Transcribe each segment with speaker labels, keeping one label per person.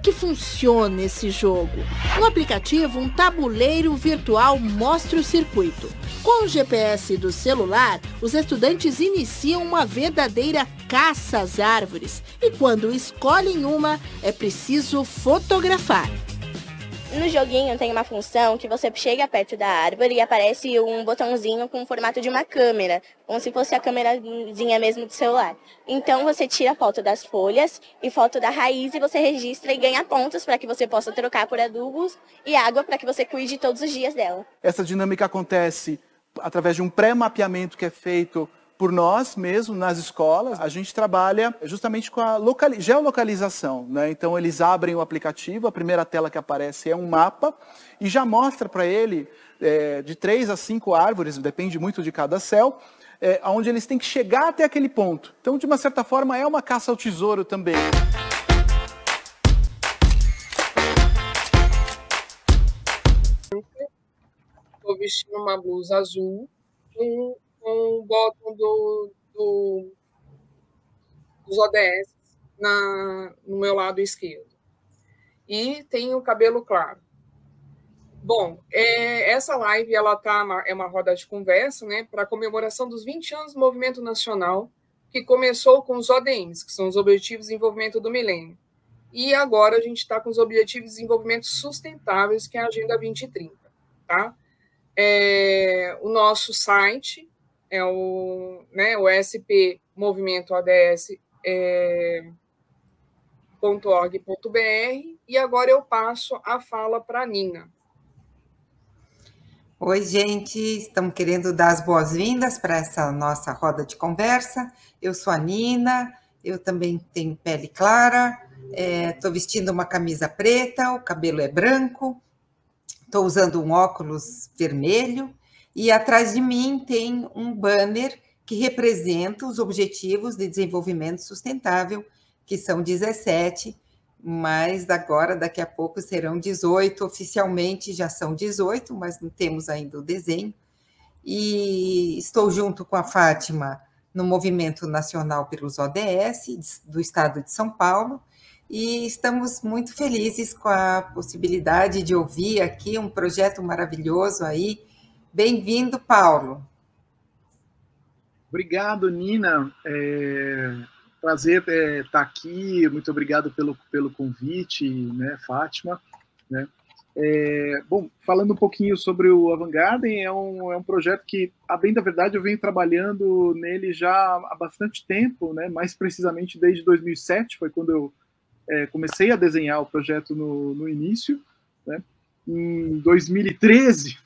Speaker 1: que funciona esse jogo? No aplicativo, um tabuleiro virtual mostra o circuito. Com o GPS do celular, os estudantes iniciam uma verdadeira caça às árvores e quando escolhem uma, é preciso fotografar.
Speaker 2: No joguinho tem uma função que você chega perto da árvore e aparece um botãozinho com o formato de uma câmera, como se fosse a câmerazinha mesmo do celular. Então você tira foto das folhas e foto da raiz e você registra e ganha pontos para que você possa trocar por adubos e água para que você cuide todos os dias dela.
Speaker 3: Essa dinâmica acontece através de um pré-mapeamento que é feito por nós mesmos nas escolas. A gente trabalha justamente com a geolocalização, né? Então eles abrem o aplicativo, a primeira tela que aparece é um mapa e já mostra para ele de 3 a 5 árvores, depende muito de cada céu, onde eles têm que chegar até aquele ponto. Então, de uma certa forma, é uma caça ao tesouro também.
Speaker 4: Estou vestindo uma blusa azul com o botão dos ODS no meu lado esquerdo. E tenho o cabelo claro. Bom, essa live é uma roda de conversa, né, para a comemoração dos 20 anos do Movimento Nacional, que começou com os ODMs, que são os Objetivos de Desenvolvimento do Milênio. E agora a gente está com os Objetivos de Desenvolvimento Sustentáveis, que é a Agenda 2030. Tá? O nosso site é o SP Movimento ODS.org.br e agora eu passo a fala para a Nina.
Speaker 5: Oi, gente, estamos querendo dar as boas-vindas para essa nossa roda de conversa. Eu sou a Nina, eu também tenho pele clara, estou vestindo uma camisa preta, o cabelo é branco, estou usando um óculos vermelho e atrás de mim tem um banner que representa os Objetivos de Desenvolvimento Sustentável, que são 17, mas agora, daqui a pouco, serão 18, oficialmente já são 18, mas não temos ainda o desenho. E estou junto com a Fátima no Movimento Nacional pelos ODS, do Estado de São Paulo, e estamos muito felizes com a possibilidade de ouvir aqui um projeto maravilhoso aí. Bem-vindo, Paulo.
Speaker 3: Obrigado, Nina. Prazer estar aqui. Muito obrigado pelo convite, né, Fátima. Né? Bom, falando um pouquinho sobre o Avant Garden, é um projeto que, a bem da verdade, eu venho trabalhando nele já há bastante tempo, né? Mais precisamente desde 2007, foi quando eu comecei a desenhar o projeto no início, né? Em 2013,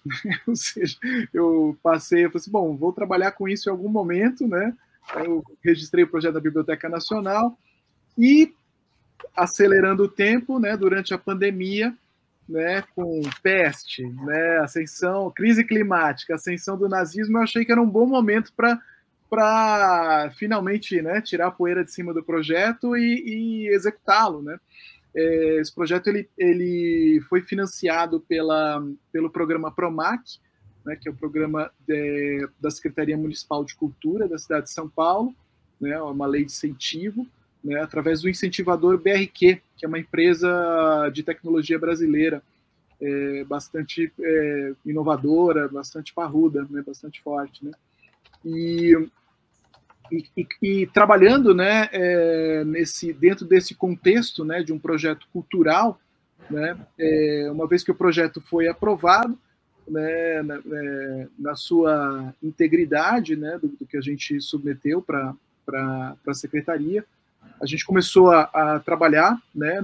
Speaker 3: ou seja, eu falei assim, bom, vou trabalhar com isso em algum momento, né? Eu registrei o projeto da Biblioteca Nacional e, acelerando o tempo, né, durante a pandemia, né, com peste, né, ascensão, crise climática, ascensão do nazismo, eu achei que era um bom momento para finalmente, né, tirar a poeira de cima do projeto e executá-lo, né? Esse projeto ele foi financiado pelo programa PROMAC, né, que é o programa da Secretaria Municipal de Cultura da cidade de São Paulo, né, uma lei de incentivo, né, através do incentivador BRQ, que é uma empresa de tecnologia brasileira, bastante inovadora, bastante parruda, né, bastante forte, né? E trabalhando, né, dentro desse contexto, né, de um projeto cultural, né, uma vez que o projeto foi aprovado, né, na sua integridade, né, do que a gente submeteu para a secretaria, a gente começou a trabalhar, né,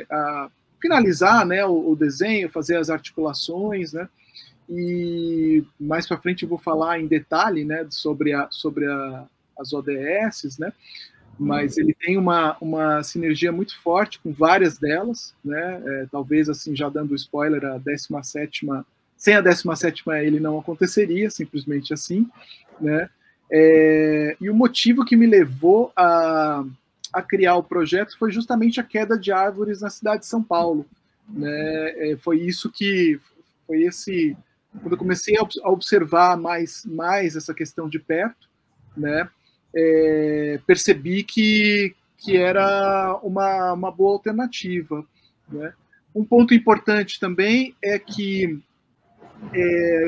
Speaker 3: a finalizar, né, o desenho, fazer as articulações, né, e mais para frente eu vou falar em detalhe, né, sobre as ODS, né, mas ele tem uma sinergia muito forte com várias delas, né, talvez assim, já dando spoiler, a 17ª, sem a 17ª ele não aconteceria, simplesmente assim, né, e o motivo que me levou a criar o projeto foi justamente a queda de árvores na cidade de São Paulo, né, foi quando eu comecei a observar mais essa questão de perto, né, percebi que era uma boa alternativa. né? Um ponto importante também é que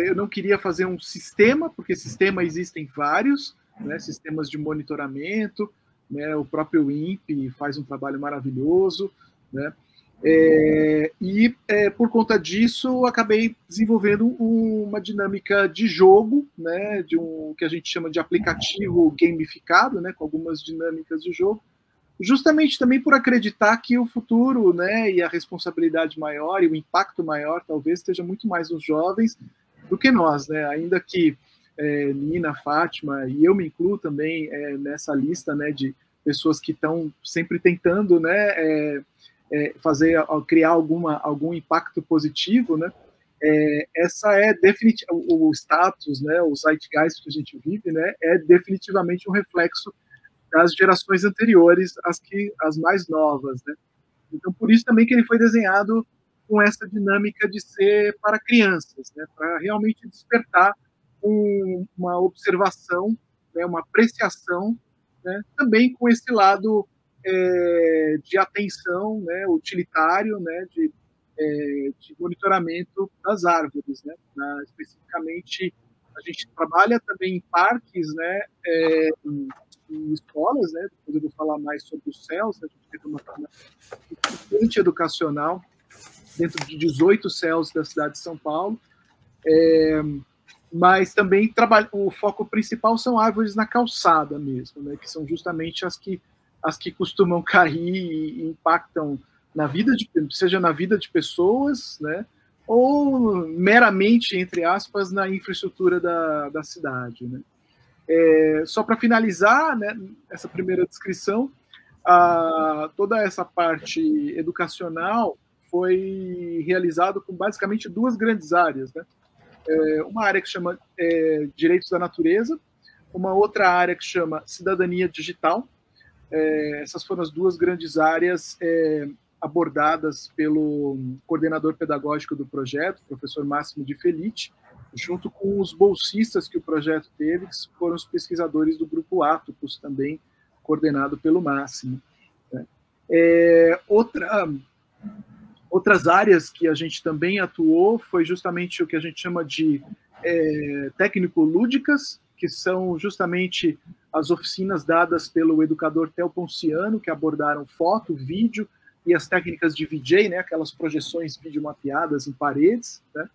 Speaker 3: eu não queria fazer um sistema, porque sistema existem vários, né? Sistemas de monitoramento, né? O próprio INPE faz um trabalho maravilhoso, né? Por conta disso, acabei desenvolvendo uma dinâmica de jogo, né? De que a gente chama de aplicativo gamificado, né? Com algumas dinâmicas de jogo, justamente também por acreditar que o futuro, né, e a responsabilidade maior e o impacto maior talvez esteja muito mais nos jovens do que nós, né? Ainda que Nina, Fátima e eu me incluo também nessa lista, né, de pessoas que estão sempre tentando, né, criar algum impacto positivo, né? Essa é definitivamente o status, né, o zeitgeist que a gente vive, né, é definitivamente um reflexo das gerações anteriores, as mais novas, né? Então, por isso também que ele foi desenhado com essa dinâmica de ser para crianças, né? Para realmente despertar uma observação, né? Uma apreciação, né? Também com esse lado de atenção, né? Utilitário, né? De monitoramento das árvores, né? Especificamente, a gente trabalha também em parques, né? Em escolas, né? Depois eu vou falar mais sobre os CELS, né? A gente teve uma frente educacional dentro de 18 CELS da cidade de São Paulo, mas também o foco principal são árvores na calçada mesmo, né? Que são justamente as que costumam cair e impactam na vida seja na vida de pessoas, né? Ou meramente, entre aspas, na infraestrutura da cidade, né? Só para finalizar, né, essa primeira descrição, toda essa parte educacional foi realizada com basicamente duas grandes áreas, né? Uma área que chama Direitos da Natureza, uma outra área que chama Cidadania Digital. Essas foram as duas grandes áreas abordadas pelo coordenador pedagógico do projeto, o professor Máximo de Felice, junto com os bolsistas que o projeto teve, que foram os pesquisadores do Grupo Atopus, também coordenado pelo Máximo. Outras áreas que a gente também atuou foi justamente o que a gente chama de técnico-lúdicas, que são justamente as oficinas dadas pelo educador Theo Ponciano, que abordaram foto, vídeo e as técnicas de VJ, né, aquelas projeções vídeo mapeadas em paredes, né?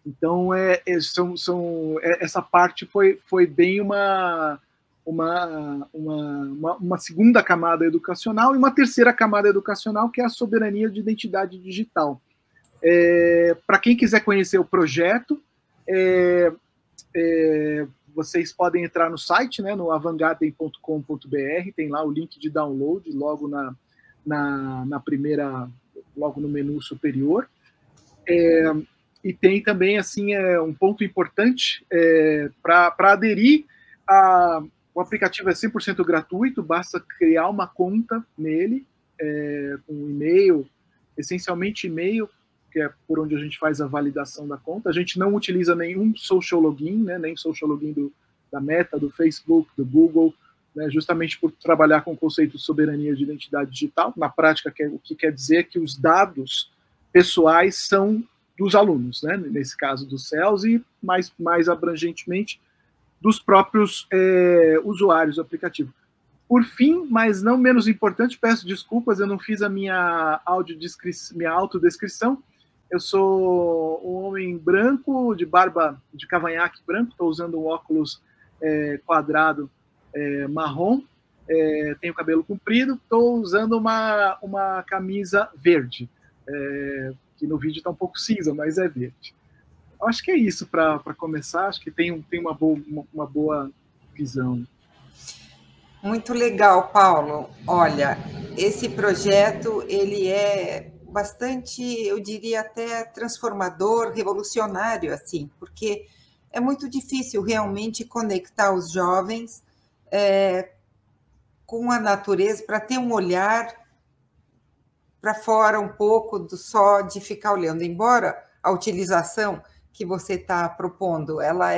Speaker 3: Então, essa parte foi bem uma segunda camada educacional e uma terceira camada educacional, que é a soberania de identidade digital. Para quem quiser conhecer o projeto, vocês podem entrar no site, né, no avantgarden.com.br, tem lá o link de download logo logo no menu superior. E tem também, assim, um ponto importante para aderir o aplicativo é 100% gratuito, basta criar uma conta nele, com um e-mail, essencialmente e-mail, que é por onde a gente faz a validação da conta. A gente não utiliza nenhum social login, né, nem social login da Meta, do Facebook, do Google, né, justamente por trabalhar com o conceito de soberania de identidade digital. Na prática, o que quer dizer que os dados pessoais são dos alunos, né, nesse caso dos CELS, e mais abrangentemente dos próprios usuários do aplicativo. Por fim, mas não menos importante, peço desculpas, eu não fiz a minha autodescrição. Eu sou um homem branco, de barba de cavanhaque branco, estou usando um óculos quadrado marrom, tenho cabelo comprido, estou usando uma camisa verde, que no vídeo está um pouco cinza, mas é verde. Acho que é isso para começar, acho que tem uma boa visão.
Speaker 5: Muito legal, Paulo. Olha, esse projeto, ele é bastante, eu diria até transformador, revolucionário, assim, porque é muito difícil realmente conectar os jovens com a natureza, para ter um olhar para fora um pouco só de ficar olhando, embora a utilização que você está propondo, ela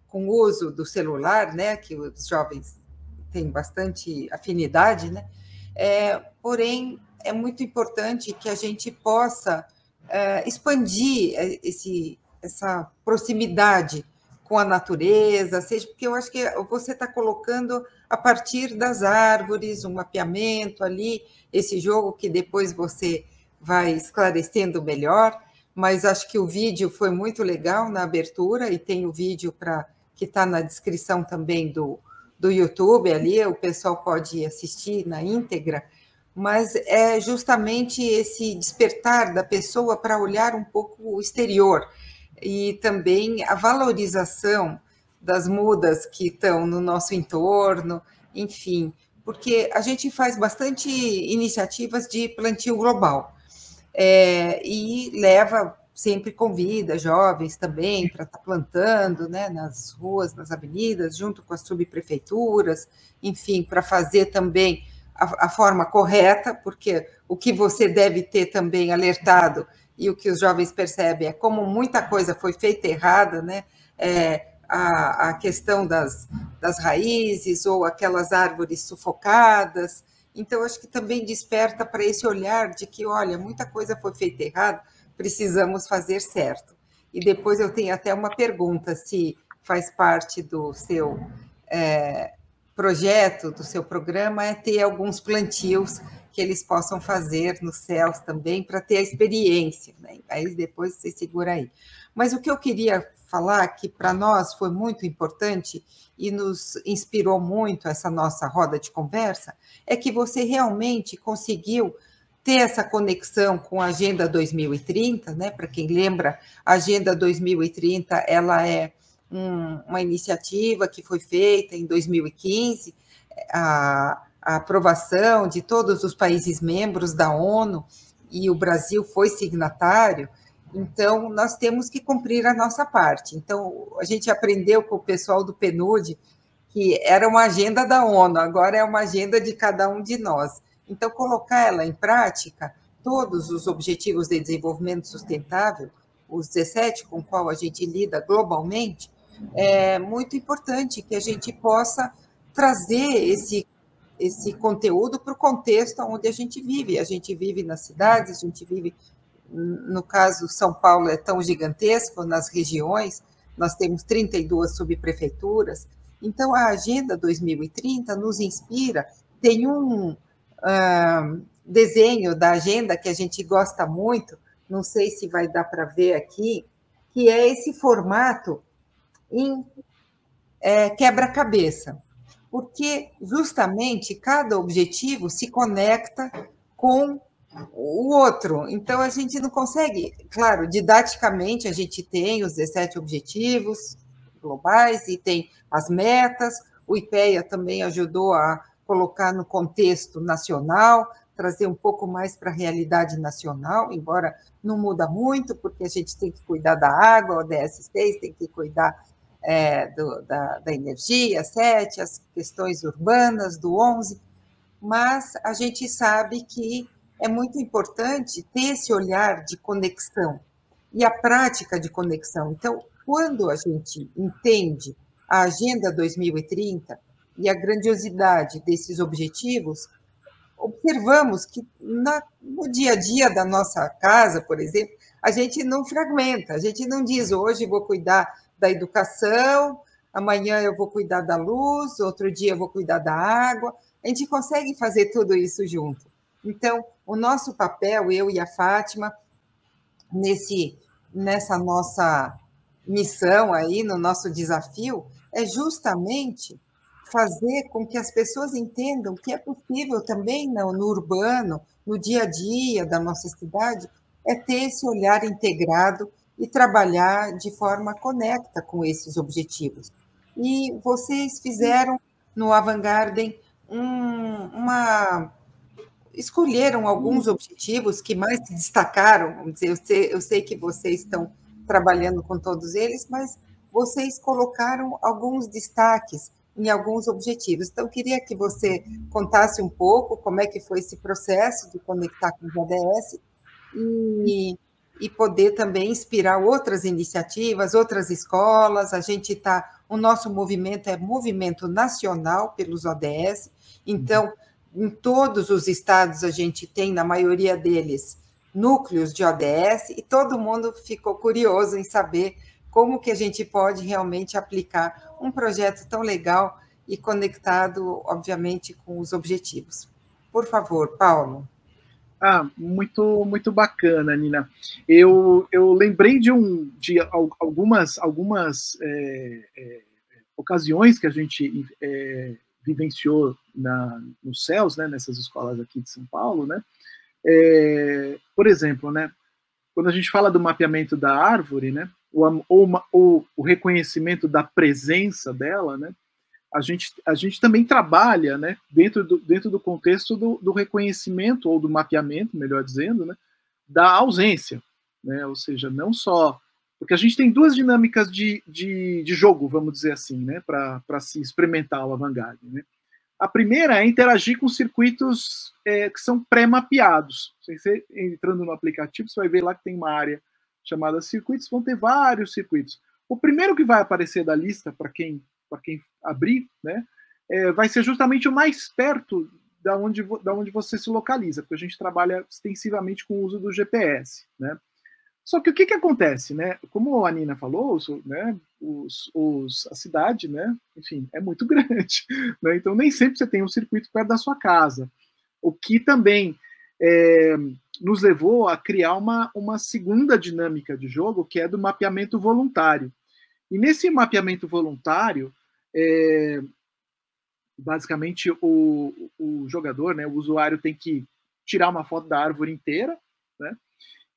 Speaker 5: com o uso do celular, né, que os jovens têm bastante afinidade, né, porém, é muito importante que a gente possa expandir essa proximidade com a natureza, seja porque eu acho que você está colocando a partir das árvores, um mapeamento ali, esse jogo que depois você vai esclarecendo melhor, mas acho que o vídeo foi muito legal na abertura, e tem o vídeo que está na descrição também do YouTube ali, o pessoal pode assistir na íntegra, mas é justamente esse despertar da pessoa para olhar um pouco o exterior, e também a valorização das mudas que estão no nosso entorno, enfim, porque a gente faz bastante iniciativas de plantio global, e sempre convida jovens também para estar plantando, né, nas ruas, nas avenidas, junto com as subprefeituras, enfim, para fazer também a forma correta, porque o que você deve ter também alertado, e o que os jovens percebem é como muita coisa foi feita errada, né? A questão das raízes, ou aquelas árvores sufocadas. Então, acho que também desperta para esse olhar de que, olha, muita coisa foi feita errada, precisamos fazer certo. E depois eu tenho até uma pergunta, se faz parte do seu projeto, do seu programa, ter alguns plantios que eles possam fazer nos céus também, para ter a experiência, né? Aí depois você segura aí. Mas o que eu queria falar, que para nós foi muito importante e nos inspirou muito essa nossa roda de conversa, é que você realmente conseguiu ter essa conexão com a Agenda 2030, né? Para quem lembra, a Agenda 2030, ela é uma iniciativa que foi feita em 2015, a aprovação de todos os países membros da ONU, e o Brasil foi signatário. Então, nós temos que cumprir a nossa parte. Então, a gente aprendeu com o pessoal do PNUD que era uma agenda da ONU, agora é uma agenda de cada um de nós. Então, colocar ela em prática, todos os Objetivos de Desenvolvimento Sustentável, os 17 com os quais a gente lida globalmente, é muito importante que a gente possa trazer esse conteúdo para o contexto onde a gente vive. A gente vive nas cidades, a gente vive, no caso, São Paulo é tão gigantesco, nas regiões, nós temos 32 subprefeituras. Então, a Agenda 2030 nos inspira. Tem um desenho da agenda que a gente gosta muito, não sei se vai dar para ver aqui, que é esse formato em quebra-cabeça, porque justamente cada objetivo se conecta com o outro. Então, a gente não consegue, claro, didaticamente a gente tem os 17 objetivos globais e tem as metas, o IPEA também ajudou a colocar no contexto nacional, trazer um pouco mais para a realidade nacional, embora não muda muito, porque a gente tem que cuidar da água, o ODS 6 tem que cuidar da energia, 7, as questões urbanas, do 11, mas a gente sabe que é muito importante ter esse olhar de conexão e a prática de conexão. Então, quando a gente entende a Agenda 2030 e a grandiosidade desses objetivos, observamos que no dia a dia da nossa casa, por exemplo, a gente não fragmenta, a gente não diz, hoje vou cuidar da educação, amanhã eu vou cuidar da luz, outro dia eu vou cuidar da água. A gente consegue fazer tudo isso junto. Então, o nosso papel, eu e a Fátima, nessa nossa missão aí, no nosso desafio, é justamente fazer com que as pessoas entendam que é possível também no urbano, no dia a dia da nossa cidade, é ter esse olhar integrado e trabalhar de forma conecta com esses objetivos. E vocês fizeram no Avant Garden escolheram alguns objetivos que mais se destacaram, vamos dizer, eu sei que vocês estão trabalhando com todos eles, mas vocês colocaram alguns destaques em alguns objetivos. Então, eu queria que você contasse um pouco como é que foi esse processo de conectar com os ODS e poder também inspirar outras iniciativas, outras escolas. O nosso movimento é movimento nacional pelos ODS, então em todos os estados a gente tem, na maioria deles, núcleos de ODS, e todo mundo ficou curioso em saber como que a gente pode realmente aplicar um projeto tão legal e conectado, obviamente, com os objetivos. Por favor, Paulo.
Speaker 3: Muito bacana, Nina. Eu lembrei de algumas ocasiões que a gente vivenciou nos CELS, né, nessas escolas aqui de São Paulo, né? Por exemplo, né, quando a gente fala do mapeamento da árvore, né, ou o reconhecimento da presença dela, né, a gente também trabalha, né, dentro do contexto do reconhecimento, ou do mapeamento, melhor dizendo, né, da ausência, né, ou seja, não só... Porque a gente tem duas dinâmicas de jogo, vamos dizer assim, né, para se experimentar o avant-garde, né. A primeira é interagir com circuitos que são pré-mapeados. Você entrando no aplicativo, você vai ver lá que tem uma área chamada circuitos, vão ter vários circuitos. O primeiro que vai aparecer da lista, para quem abrir, né, vai ser justamente o mais perto da onde você se localiza, porque a gente trabalha extensivamente com o uso do GPS, né. Só que o que acontece, né? Como a Nina falou, né, a cidade, né, enfim, é muito grande, né? Então nem sempre você tem um circuito perto da sua casa, o que também nos levou a criar uma segunda dinâmica de jogo, que é do mapeamento voluntário. E nesse mapeamento voluntário, basicamente o jogador, né, o usuário, tem que tirar uma foto da árvore inteira, né?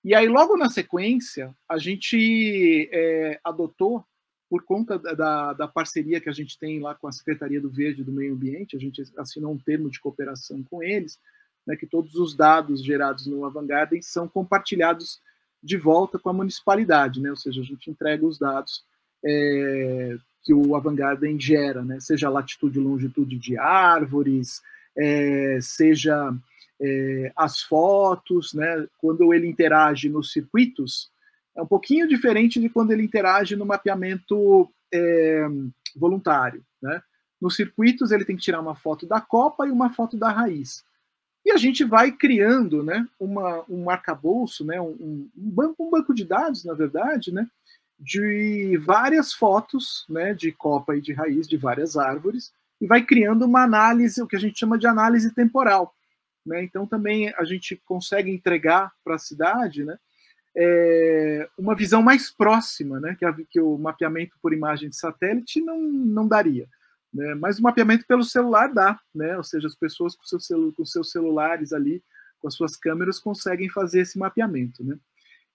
Speaker 3: E aí, logo na sequência, a gente adotou, por conta da parceria que a gente tem lá com a Secretaria do Verde e do Meio Ambiente, a gente assinou um termo de cooperação com eles, né, que todos os dados gerados no avant-garde são compartilhados de volta com a municipalidade, né, ou seja, a gente entrega os dados que o avant-garde gera, né, seja a latitude e longitude de árvores, seja... as fotos, né, quando ele interage nos circuitos, é um pouquinho diferente de quando ele interage no mapeamento voluntário, né? Nos circuitos, ele tem que tirar uma foto da copa e uma foto da raiz. E a gente vai criando, né, um arcabouço, né, um banco de dados, na verdade, né, de várias fotos, né, de copa e de raiz de várias árvores, e vai criando uma análise, o que a gente chama de análise temporal. Né? Então, também a gente consegue entregar para a cidade, né, uma visão mais próxima, né, que o mapeamento por imagem de satélite não daria. Né? Mas o mapeamento pelo celular dá, né? Ou seja, as pessoas com seus celulares ali, com as suas câmeras, conseguem fazer esse mapeamento. Né?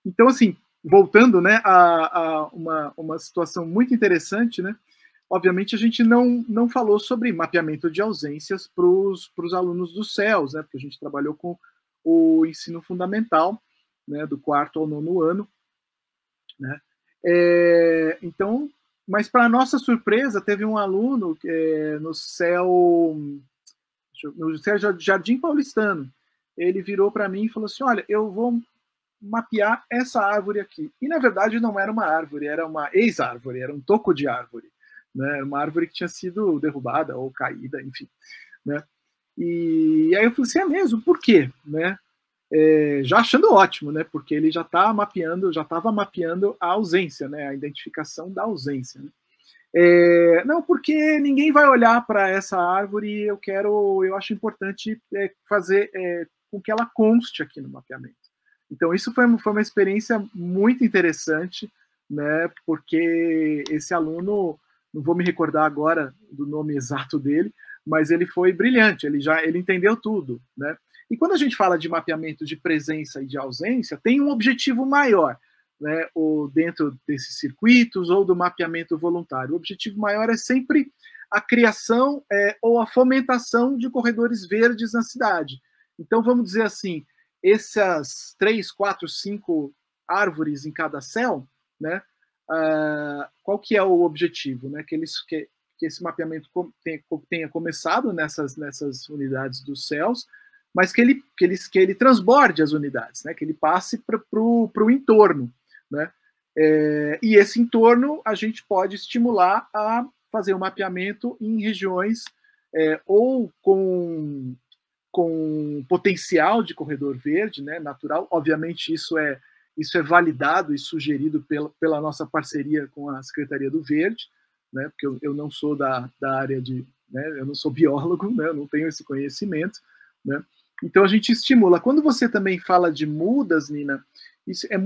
Speaker 3: Então, assim, voltando, né, a uma situação muito interessante, né? Obviamente, a gente não falou sobre mapeamento de ausências para os alunos dos CELS, né, porque a gente trabalhou com o ensino fundamental, né, do 4º ao 9º ano. Né. Então, mas, para nossa surpresa, teve um aluno no CEL Jardim Paulistano. Ele virou para mim e falou assim, olha, eu vou mapear essa árvore aqui. E, na verdade, não era uma árvore, era uma ex-árvore, era um toco de árvore. Né, uma árvore que tinha sido derrubada ou caída, enfim. Né? E aí eu falei assim, mesmo? Por quê? Né? Já achando ótimo, né? Porque ele já estava mapeando a ausência, né? A identificação da ausência. Né? Não, porque ninguém vai olhar para essa árvore e eu acho importante fazer com que ela conste aqui no mapeamento. Então, isso foi uma experiência muito interessante, né? Porque esse aluno, não vou me recordar agora do nome exato dele, mas ele foi brilhante, ele entendeu tudo, né? E quando a gente fala de mapeamento de presença e de ausência, tem um objetivo maior, né? Ou dentro desses circuitos ou do mapeamento voluntário. O objetivo maior é sempre a criação ou a fomentação de corredores verdes na cidade. Então, vamos dizer assim, essas 3, 4, 5 árvores em cada CEL, né? Qual que é o objetivo, né? Que esse mapeamento tenha começado nessas unidades dos CELS, mas que ele transborde as unidades, né? Que ele passe para o entorno, né? E esse entorno a gente pode estimular a fazer o mapeamento em regiões ou com com potencial de corredor verde, né, natural. Obviamente isso é validado e sugerido pela nossa parceria com a Secretaria do Verde, né, porque eu não sou da área de, né, eu não sou biólogo, né, eu não tenho esse conhecimento, né. Então a gente estimula. Quando você também fala de mudas, Nina, isso é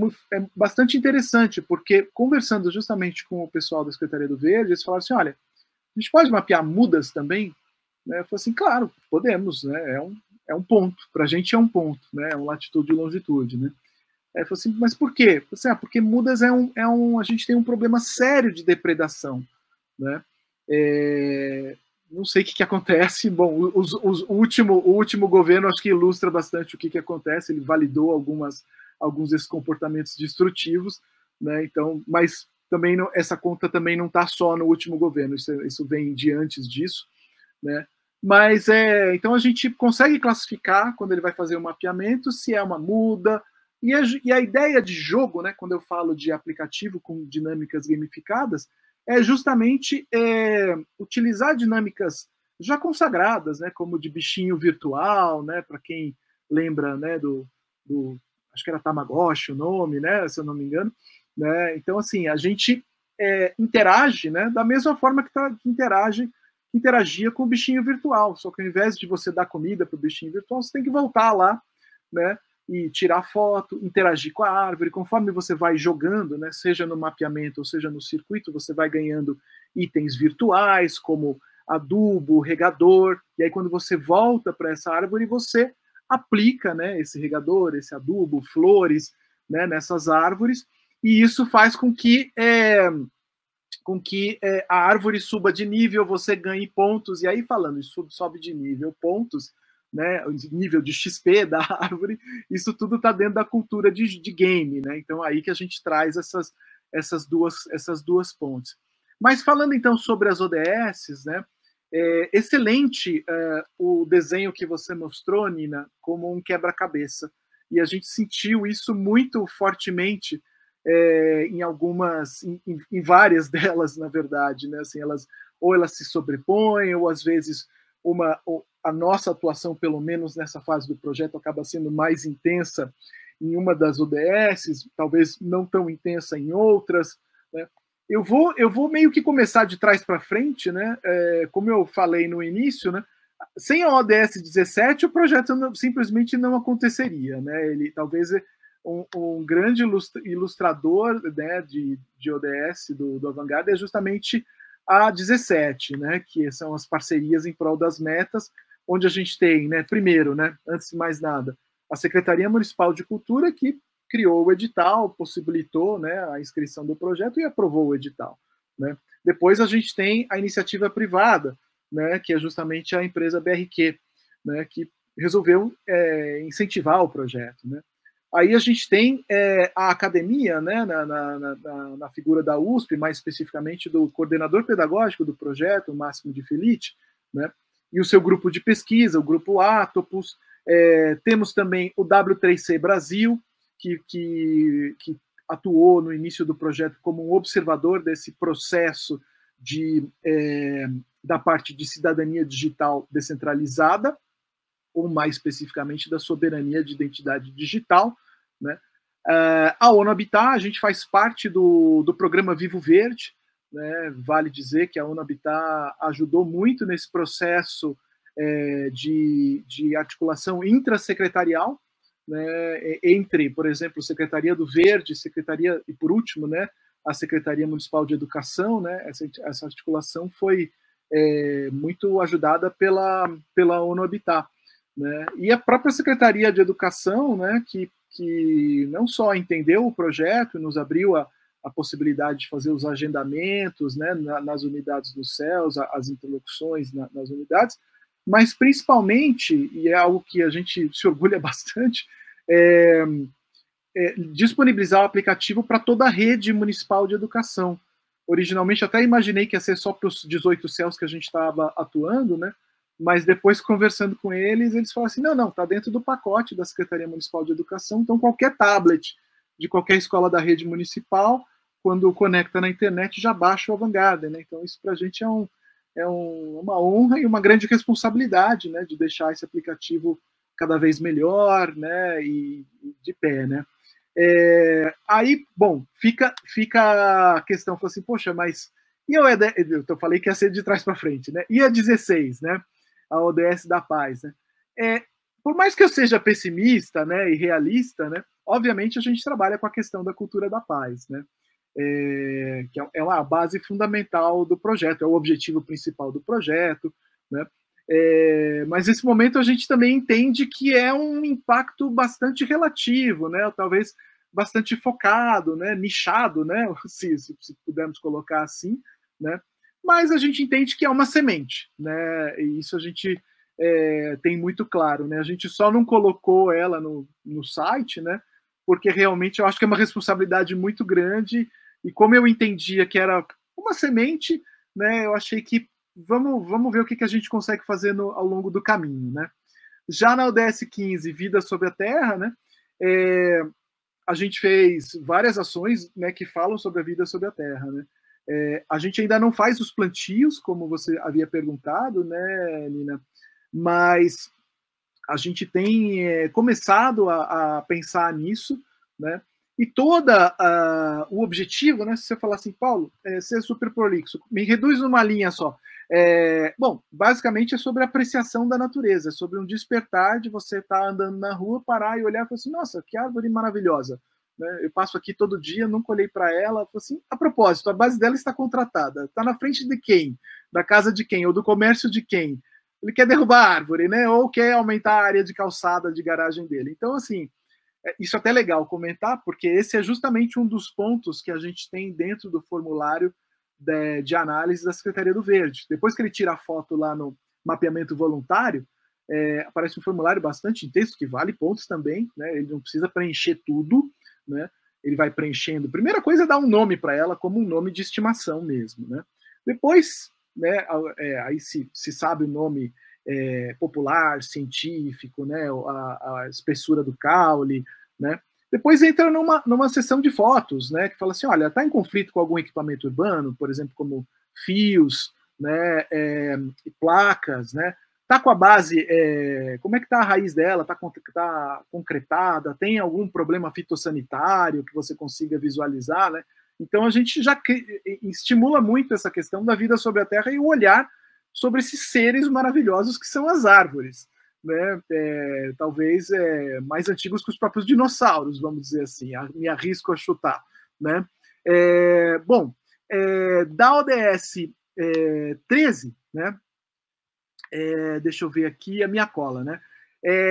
Speaker 3: bastante interessante, porque conversando justamente com o pessoal da Secretaria do Verde, eles falaram assim, olha, a gente pode mapear mudas também? Né? Eu falei assim, claro, podemos, né? É um ponto, para a gente é um ponto, né? É um latitude e longitude, né? Aí eu falei assim, mas por quê? Eu falei assim, porque mudas a gente tem um problema sério de depredação, né? Não sei o que acontece. Bom, o último governo acho que ilustra bastante o que acontece. Ele validou alguns desses comportamentos destrutivos, né? Então, mas também não, essa conta também não está só no último governo. Isso vem de antes disso, né? Mas então a gente consegue classificar quando ele vai fazer o mapeamento se é uma muda. E a ideia de jogo, né, quando eu falo de aplicativo com dinâmicas gamificadas, é justamente utilizar dinâmicas já consagradas, né, como de bichinho virtual, né, para quem lembra, né, do acho que era Tamagotchi o nome, né, se eu não me engano, né. Então assim a gente interage, né, da mesma forma que interagia com o bichinho virtual, só que ao invés de você dar comida para o bichinho virtual, você tem que voltar lá, né, e tirar foto, interagir com a árvore. Conforme você vai jogando, né, seja no mapeamento ou seja no circuito, você vai ganhando itens virtuais, como adubo, regador, e aí quando você volta para essa árvore, você aplica, né, esse regador, esse adubo, flores, né, nessas árvores, e isso faz com que a árvore suba de nível, você ganhe pontos, e aí falando, isso sobe de nível, pontos, né, o nível de XP da árvore, isso tudo está dentro da cultura de game, né? Então aí que a gente traz essas duas pontes. Mas falando então sobre as ODS, né? Excelente o desenho que você mostrou, Nina, como um quebra-cabeça, e a gente sentiu isso muito fortemente em várias delas, na verdade, né? Assim, elas se sobrepõem, ou às vezes a nossa atuação, pelo menos nessa fase do projeto, acaba sendo mais intensa em uma das ODS, talvez não tão intensa em outras, né? Eu vou meio que começar de trás para frente, né? Como eu falei no início, né? Sem a ODS 17, o projeto simplesmente não aconteceria, né? Ele talvez um grande ilustrador, né, de ODS do Avantgarde é justamente a 17, né, que são as parcerias em prol das metas, onde a gente tem, né, primeiro, né, antes de mais nada, a Secretaria Municipal de Cultura, que criou o edital, possibilitou, né, a inscrição do projeto e aprovou o edital, né. Depois a gente tem a iniciativa privada, né, que é justamente a empresa BRQ, né, que resolveu incentivar o projeto, né. Aí a gente tem a academia, né, na figura da USP, mais especificamente do coordenador pedagógico do projeto, o Máximo de Felice, né, e o seu grupo de pesquisa, o grupo Atopus. Temos também o W3C Brasil, que atuou no início do projeto como um observador desse processo da parte de cidadania digital descentralizada, ou mais especificamente da soberania de identidade digital, né? A ONU Habitat, a gente faz parte do programa Vivo Verde, né? Vale dizer que a ONU Habitat ajudou muito nesse processo de articulação intrasecretarial, né? Entre, por exemplo, Secretaria do Verde, e por último, né, a Secretaria Municipal de Educação, né? Essa articulação foi muito ajudada pela ONU Habitat. Né? E a própria Secretaria de Educação, né, que não só entendeu o projeto e nos abriu a possibilidade de fazer os agendamentos, né, nas unidades dos CELS, as interlocuções nas unidades, mas principalmente, e é algo que a gente se orgulha bastante, disponibilizar o aplicativo para toda a rede municipal de educação. Originalmente até imaginei que ia ser só para os 18 CELS que a gente estava atuando, né? Mas depois, conversando com eles falaram assim, não, está dentro do pacote da Secretaria Municipal de Educação, então qualquer tablet de qualquer escola da rede municipal, quando conecta na internet, já baixa o Avantgarde, né? Então isso para a gente uma honra e uma grande responsabilidade, né, de deixar esse aplicativo cada vez melhor, né, e de pé, né. Aí, bom, fica a questão, assim, poxa, mas e eu falei que ia ser de trás para frente, né? E a 16, né? A ODS da paz, né? Por mais que eu seja pessimista, né, e realista, né, obviamente a gente trabalha com a questão da cultura da paz, né? Que é uma base fundamental do projeto, é o objetivo principal do projeto, né? Mas nesse momento a gente também entende que é um impacto bastante relativo, né? Talvez bastante focado, né? Nichado, né? Se pudermos colocar assim, né? Mas a gente entende que é uma semente, né? E isso a gente tem muito claro, né? A gente só não colocou ela no site, né? Porque realmente eu acho que é uma responsabilidade muito grande, e como eu entendia que era uma semente, né? Eu achei que vamos ver o que a gente consegue fazer ao longo do caminho, né? Já na ODS 15, Vida sobre a Terra, né? A gente fez várias ações, né, que falam sobre a vida sobre a Terra, né? A gente ainda não faz os plantios, como você havia perguntado, né, Nina? Mas a gente tem começado a pensar nisso, né? E o objetivo, né? Se você falar assim, Paulo, ser super prolixo, me reduz numa linha só. Bom, basicamente é sobre a apreciação da natureza, é sobre um despertar de você estar andando na rua, parar e olhar e falar assim, nossa, que árvore maravilhosa. Né? Eu passo aqui todo dia, nunca olhei para ela, assim, a propósito, a base dela está contratada, está na frente de quem? Da casa de quem? Ou do comércio de quem? Ele quer derrubar a árvore, né? Ou quer aumentar a área de calçada de garagem dele. Então, assim, isso é até legal comentar, porque esse é justamente um dos pontos que a gente tem dentro do formulário de análise da Secretaria do Verde. Depois que ele tira a foto lá no mapeamento voluntário, aparece um formulário bastante intenso, que vale pontos também, né? Ele não precisa preencher tudo, né? Ele vai preenchendo. Primeira coisa é dar um nome para ela, como um nome de estimação mesmo, né? Depois, né, aí se sabe o nome popular, científico, né, a espessura do caule, né? Depois entra numa sessão de fotos, né, que fala assim, olha, está em conflito com algum equipamento urbano, por exemplo, como fios, né, placas, né? Está com a base, como é que está a raiz dela? Está concretada? Tem algum problema fitossanitário que você consiga visualizar, né? Então a gente já estimula muito essa questão da vida sobre a Terra e o olhar sobre esses seres maravilhosos que são as árvores, né? Talvez mais antigos que os próprios dinossauros, vamos dizer assim, me arrisco a chutar, né? Bom, da ODS 13, né? Deixa eu ver aqui a minha cola, né?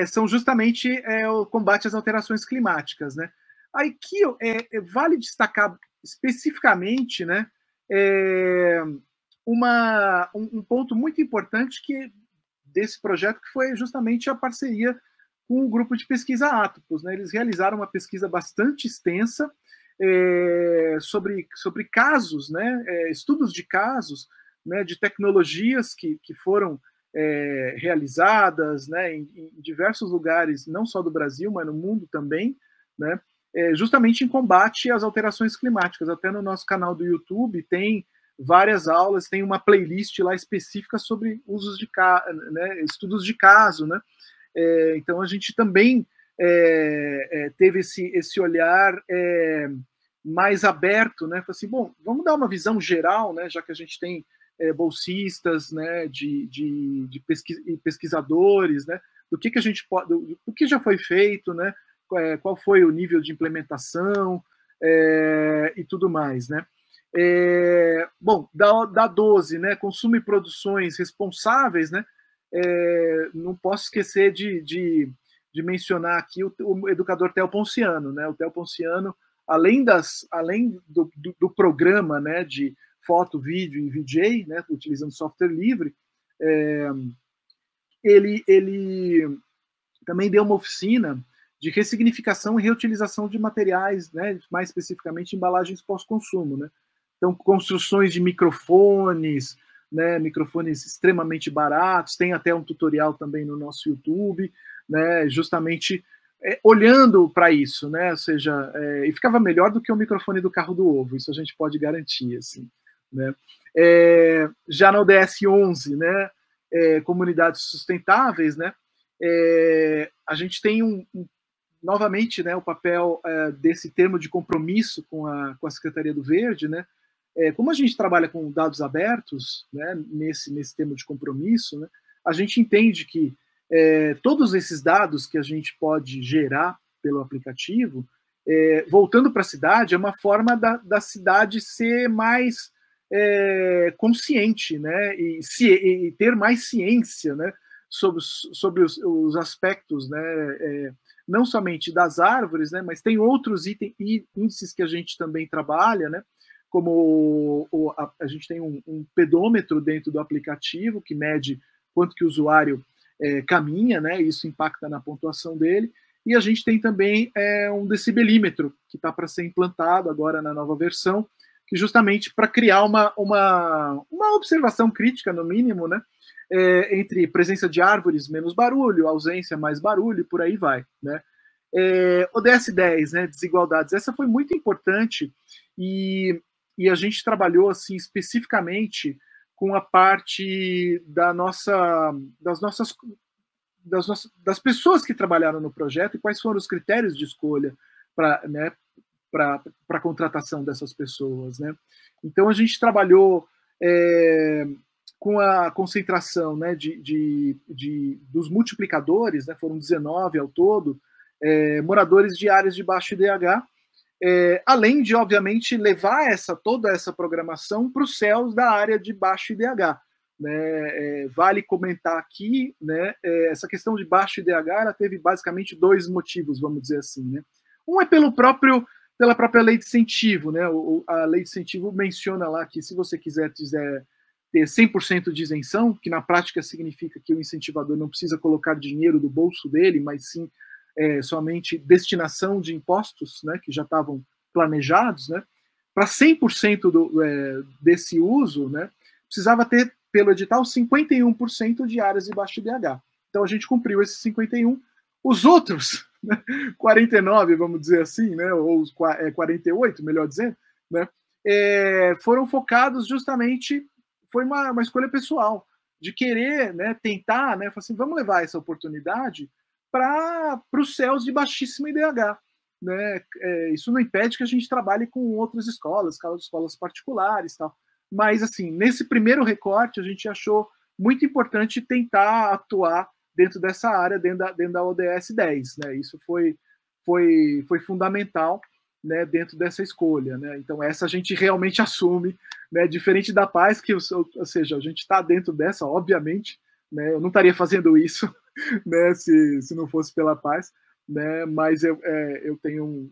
Speaker 3: São justamente o combate às alterações climáticas, né? Aqui vale destacar especificamente, né? Um ponto muito importante desse projeto, que foi justamente a parceria com o grupo de pesquisa Atopos, né? Eles realizaram uma pesquisa bastante extensa sobre casos, né? Estudos de casos, né? De tecnologias que foram realizadas, né? Em diversos lugares, não só do Brasil, mas no mundo também, né? Justamente em combate às alterações climáticas. Até no nosso canal do YouTube tem várias aulas, tem uma playlist lá específica sobre usos né, estudos de caso, né? Então a gente também teve esse olhar mais aberto, né? Falei assim, bom, vamos dar uma visão geral, né? Já que a gente tem bolsistas, né? De pesquisadores, né? Do que a gente pode, do que já foi feito, né? Qual foi o nível de implementação e tudo mais, né? Bom, da 12, né, consumo e produções responsáveis, né, não posso esquecer de mencionar aqui o educador Theo Ponciano, né? O Theo Ponciano, além do programa, né, de foto, vídeo e VJ, né, utilizando software livre, ele também deu uma oficina de ressignificação e reutilização de materiais, né, mais especificamente embalagens pós-consumo, né? Então, construções de microfones, né, microfones extremamente baratos, tem até um tutorial também no nosso YouTube, né, justamente olhando para isso, né, ou seja, e ficava melhor do que o microfone do carro do ovo, isso a gente pode garantir, assim, né? Já na ODS 11, né, comunidades sustentáveis, né, a gente tem novamente, né, o papel desse termo de compromisso com a Secretaria do Verde, né? Como a gente trabalha com dados abertos, né, nesse termo de compromisso, né, a gente entende que todos esses dados que a gente pode gerar pelo aplicativo, voltando para a cidade, é uma forma da cidade ser mais consciente, né, e ter mais ciência, né, sobre os aspectos, né, não somente das árvores, né, mas tem outros índices que a gente também trabalha, né, como a gente tem um pedômetro dentro do aplicativo que mede quanto que o usuário caminha, né, e isso impacta na pontuação dele, e a gente tem também um decibelímetro que está para ser implantado agora na nova versão, que justamente para criar uma observação crítica, no mínimo, né, entre presença de árvores, menos barulho, ausência, mais barulho, e por aí vai, né. ODS 10, né, desigualdades, essa foi muito importante, e a gente trabalhou assim especificamente com a parte das pessoas que trabalharam no projeto e quais foram os critérios de escolha para, né, para a contratação dessas pessoas, né? Então a gente trabalhou com a concentração, né, dos multiplicadores, né, foram 19 ao todo, moradores de áreas de baixo IDH, além de, obviamente, levar toda essa programação para os céus da área de baixo IDH. Né? Vale comentar aqui, né, essa questão de baixo IDH, ela teve basicamente dois motivos, vamos dizer assim. Né? Um é pela própria lei de incentivo. Né? A lei de incentivo menciona lá que se você quiser ter 100% de isenção, que na prática significa que o incentivador não precisa colocar dinheiro do bolso dele, mas sim somente destinação de impostos, né, que já estavam planejados, né, para 100% desse uso, né, precisava ter, pelo edital, 51% de áreas de baixo IDH. Então a gente cumpriu esses 51%. Os outros, né, 49%, vamos dizer assim, né, ou 48%, melhor dizendo, né, foram focados justamente, foi uma escolha pessoal, de querer, né, tentar, né, falar assim, vamos levar essa oportunidade para os céus de baixíssima IDH. Né? Isso não impede que a gente trabalhe com outras escolas particulares, tal. Mas, assim, nesse primeiro recorte, a gente achou muito importante tentar atuar dentro dessa área, dentro da ODS 10. Né? Isso foi fundamental, né, dentro dessa escolha. Né? Então, essa a gente realmente assume, né, diferente da Paz, que, ou seja, a gente está dentro dessa, obviamente, né, eu não estaria fazendo isso, né, se não fosse pela Paz, né, mas eu tenho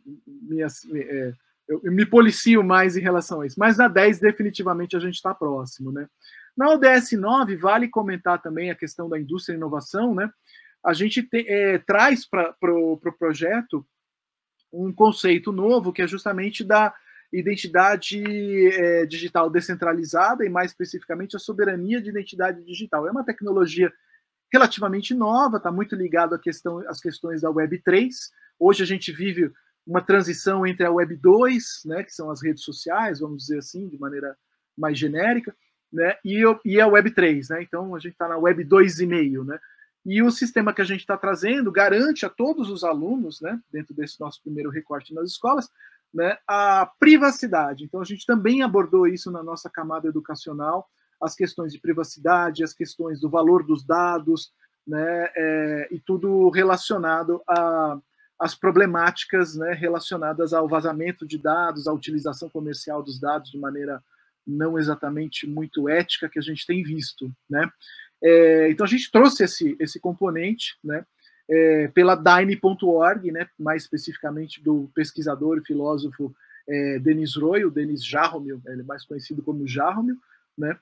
Speaker 3: eu me policio mais em relação a isso. Mas na 10, definitivamente, a gente está próximo. Né. Na ODS 9, vale comentar também a questão da indústria e inovação. Né. A gente traz para o projeto um conceito novo, que é justamente da identidade digital descentralizada e, mais especificamente, a soberania de identidade digital. É uma tecnologia relativamente nova, está muito ligado às questões da Web 3. Hoje a gente vive uma transição entre a Web 2, né, que são as redes sociais, vamos dizer assim, de maneira mais genérica, né, e a Web 3. Né, então a gente está na Web 2,5. Né, e o sistema que a gente está trazendo garante a todos os alunos, né, dentro desse nosso primeiro recorte nas escolas, né, a privacidade. Então a gente também abordou isso na nossa camada educacional, as questões de privacidade, as questões do valor dos dados, né, e tudo relacionado às problemáticas, né, relacionadas ao vazamento de dados, à utilização comercial dos dados de maneira não exatamente muito ética que a gente tem visto. Né. Então a gente trouxe esse componente, né, pela Dine.org, né, mais especificamente do pesquisador e filósofo Denis Roy, o Denis Jaromil, ele é mais conhecido como Jaromil, né,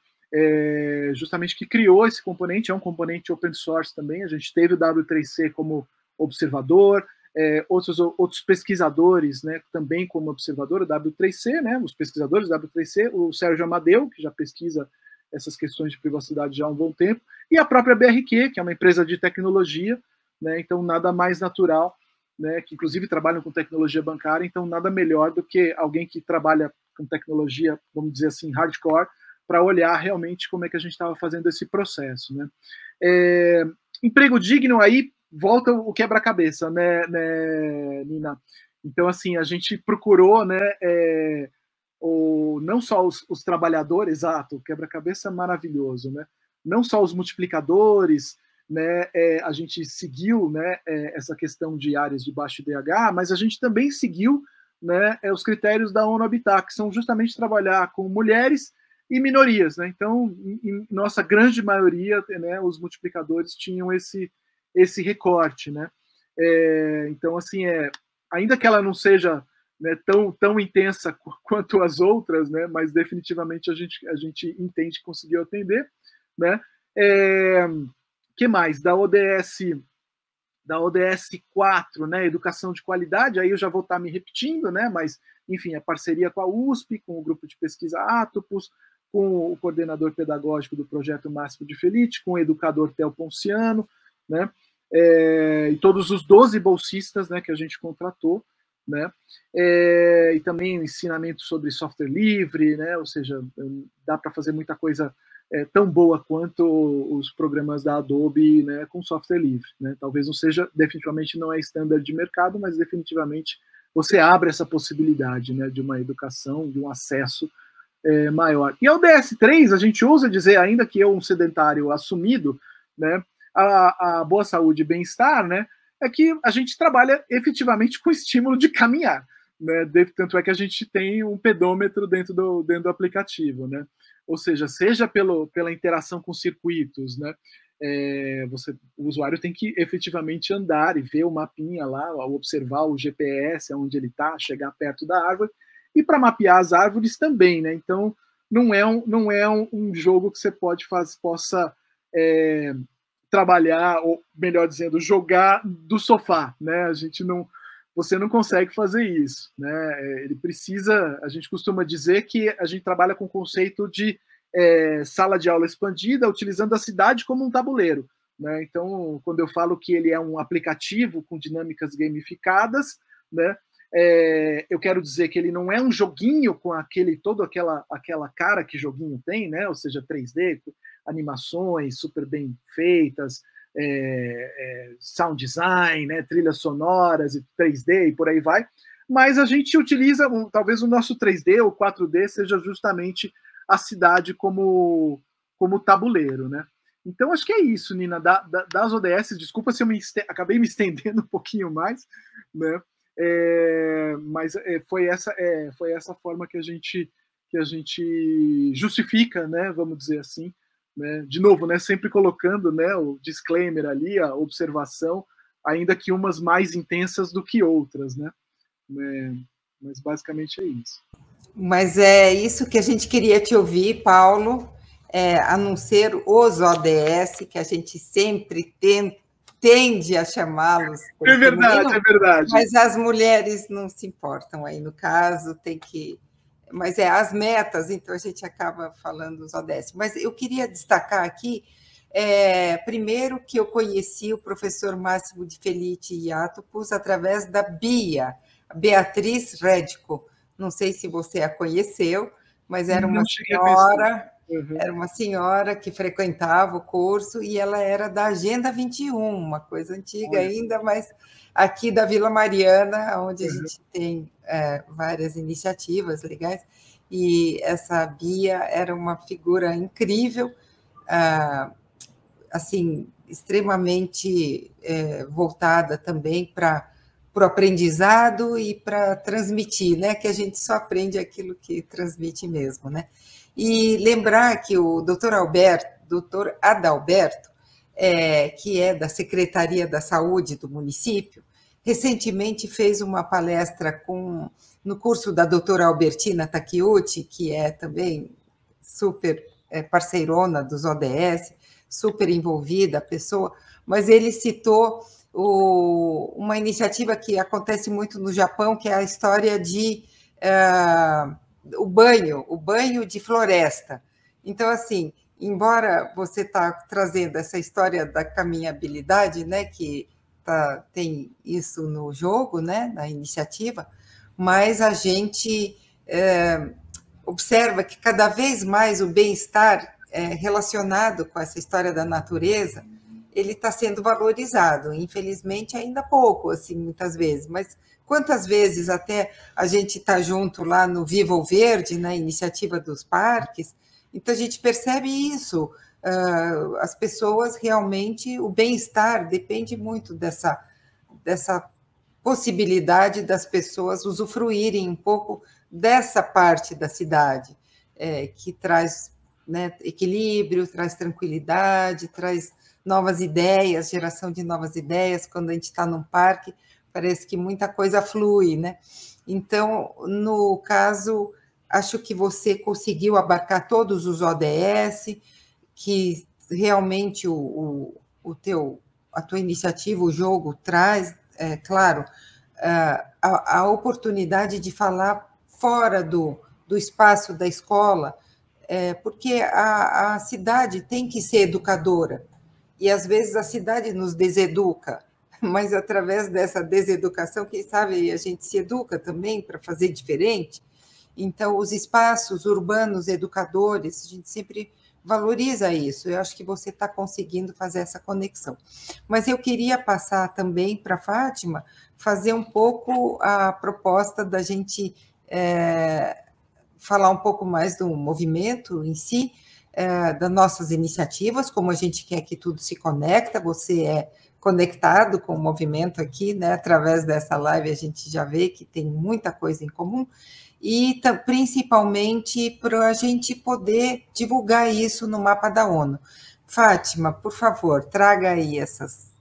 Speaker 3: justamente que criou esse componente. É um componente open source também. A gente teve o W3C como observador, outros pesquisadores, né, também como observador, o W3C, né, os pesquisadores do W3C, o Sérgio Amadeu, que já pesquisa essas questões de privacidade já há um bom tempo, e a própria BRQ, que é uma empresa de tecnologia, né, então nada mais natural, né, que inclusive trabalham com tecnologia bancária, então nada melhor do que alguém que trabalha com tecnologia, vamos dizer assim, hardcore, para olhar realmente como é que a gente estava fazendo esse processo, né? Emprego digno, aí volta o quebra-cabeça, né, Nina? Então, assim, a gente procurou, né, não só os trabalhadores, exato, o quebra-cabeça é maravilhoso, né? Não só os multiplicadores, né, a gente seguiu, né, essa questão de áreas de baixo IDH, mas a gente também seguiu, né, os critérios da ONU Habitat, que são justamente trabalhar com mulheres e minorias, né? Então, em nossa grande maioria, né, os multiplicadores tinham esse recorte, né? Então, assim, ainda que ela não seja, né, tão intensa quanto as outras, né, mas definitivamente a gente entende que conseguiu atender, né? Que mais? Da ODS 4, né, educação de qualidade, aí eu já vou estar me repetindo, né, mas, enfim, a parceria com a USP, com o grupo de pesquisa Atopus, com o coordenador pedagógico do projeto Máximo de Felice, com o educador Theo Ponciano, né, e todos os 12 bolsistas, né, que a gente contratou, né, e também o ensinamento sobre software livre, né, ou seja, dá para fazer muita coisa tão boa quanto os programas da Adobe, né, com software livre, né? Talvez não seja, definitivamente não é standard de mercado, mas definitivamente você abre essa possibilidade, né, de uma educação, de um acesso maior. E a ODS 3, a gente ousa dizer, ainda que eu, um sedentário assumido, né, a boa saúde e bem-estar, né, é que a gente trabalha efetivamente com estímulo de caminhar, né, tanto é que a gente tem um pedômetro dentro do aplicativo, né? Ou seja pela interação com circuitos, né? O usuário tem que efetivamente andar e ver o mapinha lá, observar o GPS, onde ele está, chegar perto da árvore, e para mapear as árvores também, né? Então, não é um jogo que você possa trabalhar, ou melhor dizendo, jogar do sofá, né? Você não consegue fazer isso, né? Ele precisa, a gente costuma dizer que a gente trabalha com o conceito de sala de aula expandida, utilizando a cidade como um tabuleiro, né? Então, quando eu falo que ele é um aplicativo com dinâmicas gamificadas, né? Eu quero dizer que ele não é um joguinho com toda aquela cara que joguinho tem, né? Ou seja, 3D, animações super bem feitas, sound design, né, trilhas sonoras e 3D e por aí vai, mas a gente utiliza, talvez o nosso 3D ou 4D seja justamente a cidade como tabuleiro, né? Então acho que é isso, Nina, das ODS, desculpa se eu acabei me estendendo um pouquinho mais, né? Mas foi essa forma que a gente justifica, né, vamos dizer assim, né? De novo, né, sempre colocando, né, o disclaimer ali, a observação, ainda que umas mais intensas do que outras, né? Mas basicamente é isso.
Speaker 5: Mas é isso que a gente queria te ouvir, Paulo, a não ser os ODS, que a gente sempre tende a chamá-los.
Speaker 3: É verdade, é verdade.
Speaker 5: Mas as mulheres não se importam aí, no caso, tem que... Mas as metas, então a gente acaba falando os ODS. Mas eu queria destacar aqui, primeiro, que eu conheci o professor Máximo de Felice e Atopus através da Bia, Beatriz Redco. Não sei se você a conheceu, mas era uma senhora... Era uma senhora que frequentava o curso e ela era da Agenda 21, uma coisa antiga ainda, mas aqui da Vila Mariana, onde a gente tem várias iniciativas legais, e essa Bia era uma figura incrível, assim, extremamente voltada também para o aprendizado e para transmitir, né? Que a gente só aprende aquilo que transmite mesmo, né? E lembrar que o doutor Adalberto, que é da Secretaria da Saúde do município, recentemente fez uma palestra no curso da doutora Albertina Takeuchi, que é também super parceirona dos ODS, super envolvida a pessoa, mas ele citou uma iniciativa que acontece muito no Japão, que é a história de... o banho de floresta. Então, assim, embora você está trazendo essa história da caminhabilidade, né, que tem isso no jogo, né, na iniciativa, mas a gente observa que cada vez mais o bem-estar relacionado com essa história da natureza, ele está sendo valorizado, infelizmente ainda pouco, assim, muitas vezes, mas quantas vezes até a gente está junto lá no Viva o Verde, na iniciativa dos parques, então a gente percebe isso, as pessoas realmente, o bem-estar depende muito dessa possibilidade das pessoas usufruírem um pouco dessa parte da cidade, que traz, né, equilíbrio, traz tranquilidade, traz novas ideias, geração de novas ideias. Quando a gente está num parque, parece que muita coisa flui, né? Então, no caso, acho que você conseguiu abarcar todos os ODS, que realmente a tua iniciativa, o jogo, traz, claro, a oportunidade de falar fora do espaço da escola, porque a cidade tem que ser educadora, e às vezes a cidade nos deseduca, mas através dessa deseducação, quem sabe a gente se educa também para fazer diferente. Então, os espaços urbanos educadores, a gente sempre valoriza isso. Eu acho que você está conseguindo fazer essa conexão. Mas eu queria passar também para a Fátima, fazer um pouco a proposta da gente falar um pouco mais do movimento em si, das nossas iniciativas, como a gente quer que tudo se conecta, você é conectado com o movimento aqui, né? Através dessa live a gente já vê que tem muita coisa em comum, e principalmente para a gente poder divulgar isso no mapa da ONU. Fátima, por favor, traga aí essas...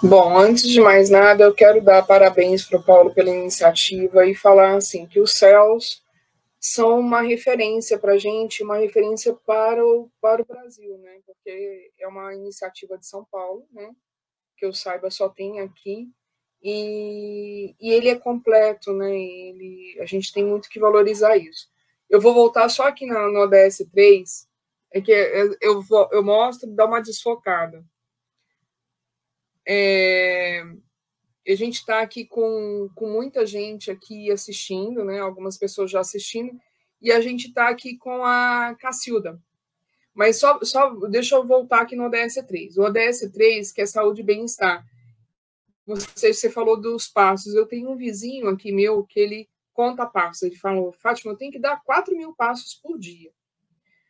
Speaker 4: Bom, antes de mais nada, eu quero dar parabéns para o Paulo pela iniciativa e falar assim que os céus são uma referência para a gente, uma referência para o Brasil, né? Porque é uma iniciativa de São Paulo, né? Que eu saiba só tem aqui, e ele é completo, né? A gente tem muito que valorizar isso. Eu vou voltar só aqui no ODS 3, que eu mostro, dá uma desfocada. A gente está aqui com muita gente aqui assistindo, né? Algumas pessoas já assistindo, e a gente está aqui com a Cacilda. Mas só deixa eu voltar aqui no ODS 3. O ODS 3, que é saúde e bem-estar. Você falou dos passos. Eu tenho um vizinho aqui meu que ele conta passos. Ele falou, Fátima, eu tenho que dar 4.000 passos por dia.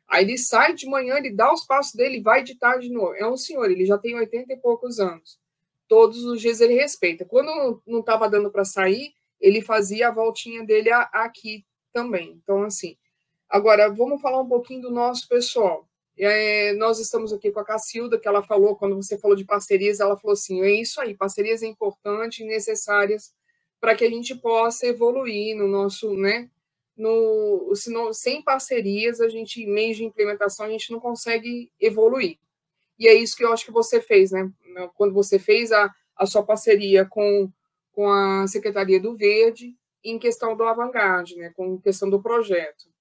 Speaker 4: Aí ele sai de manhã, ele dá os passos dele, vai de tarde de novo. É um senhor, ele já tem 80 e poucos anos. Todos os dias ele respeita. Quando não estava dando para sair, ele fazia a voltinha dele aqui também. Então, assim, agora vamos falar um pouquinho do nosso pessoal. Nós estamos aqui com a Cacilda, que ela falou, quando você falou de parcerias, ela falou assim, é isso aí, parcerias é importante e necessárias para que a gente possa evoluir no nosso, né, senão, sem parcerias, a gente, meios de implementação, a gente não consegue evoluir. E é isso que eu acho que você fez, né? Quando você fez a sua parceria com a Secretaria do Verde, em questão do Avantgarde, né? Com questão do projeto.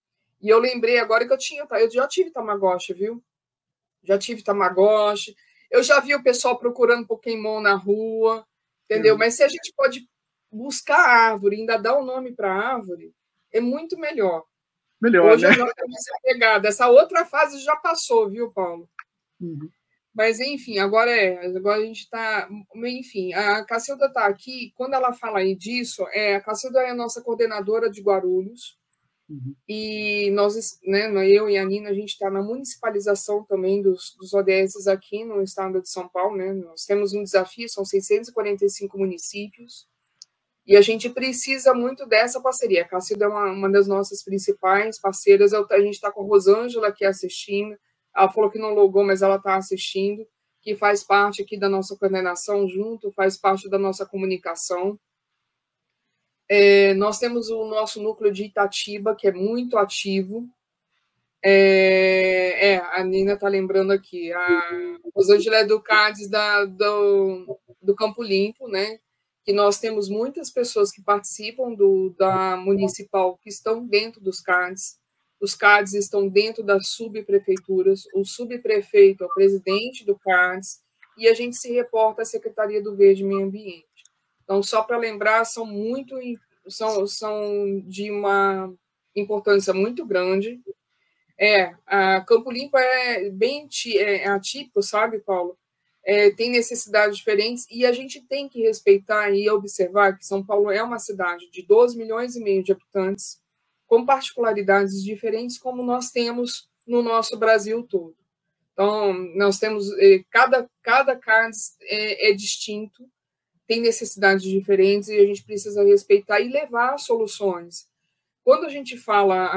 Speaker 4: E eu lembrei agora que eu já tive Tamagotchi, viu? Já tive Tamagotchi. Eu já vi o pessoal procurando Pokémon na rua, entendeu? Mas se a gente pode buscar a árvore, ainda dar o nome para a árvore, é muito melhor. Hoje, né? Nós temos essa pegada. Essa outra fase já passou, viu, Paulo? Uhum. Mas, enfim, agora a gente está... Enfim, a Cacilda está aqui. Quando ela fala aí disso, a Cacilda é a nossa coordenadora de Guarulhos. Uhum. E nós, né, eu e a Nina, a gente está na municipalização também dos ODS aqui no estado de São Paulo. Né? Nós temos um desafio, são 645 municípios. E a gente precisa muito dessa parceria. A Cacilda é uma das nossas principais parceiras. A gente está com a Rosângela aqui assistindo. Ela falou que não logou, mas ela está assistindo, que faz parte aqui da nossa coordenação junto, faz parte da nossa comunicação. Nós temos o nosso núcleo de Itatiba, que é muito ativo. A Nina está lembrando aqui. A Rosângela é do CADES do Campo Limpo, né? Que nós temos muitas pessoas que participam da municipal que estão dentro dos CADES. Os CADES estão dentro das subprefeituras, o subprefeito é o presidente do CADES, e a gente se reporta à Secretaria do Verde e Meio Ambiente. Então, só para lembrar, são de uma importância muito grande. A Campo Limpo é bem atípico, sabe, Paulo? Tem necessidades diferentes e a gente tem que respeitar e observar que São Paulo é uma cidade de 12 milhões e meio de habitantes, com particularidades diferentes como nós temos no nosso Brasil todo. Então, nós temos, cada CARDS é distinto, tem necessidades diferentes e a gente precisa respeitar e levar soluções. Quando a gente fala,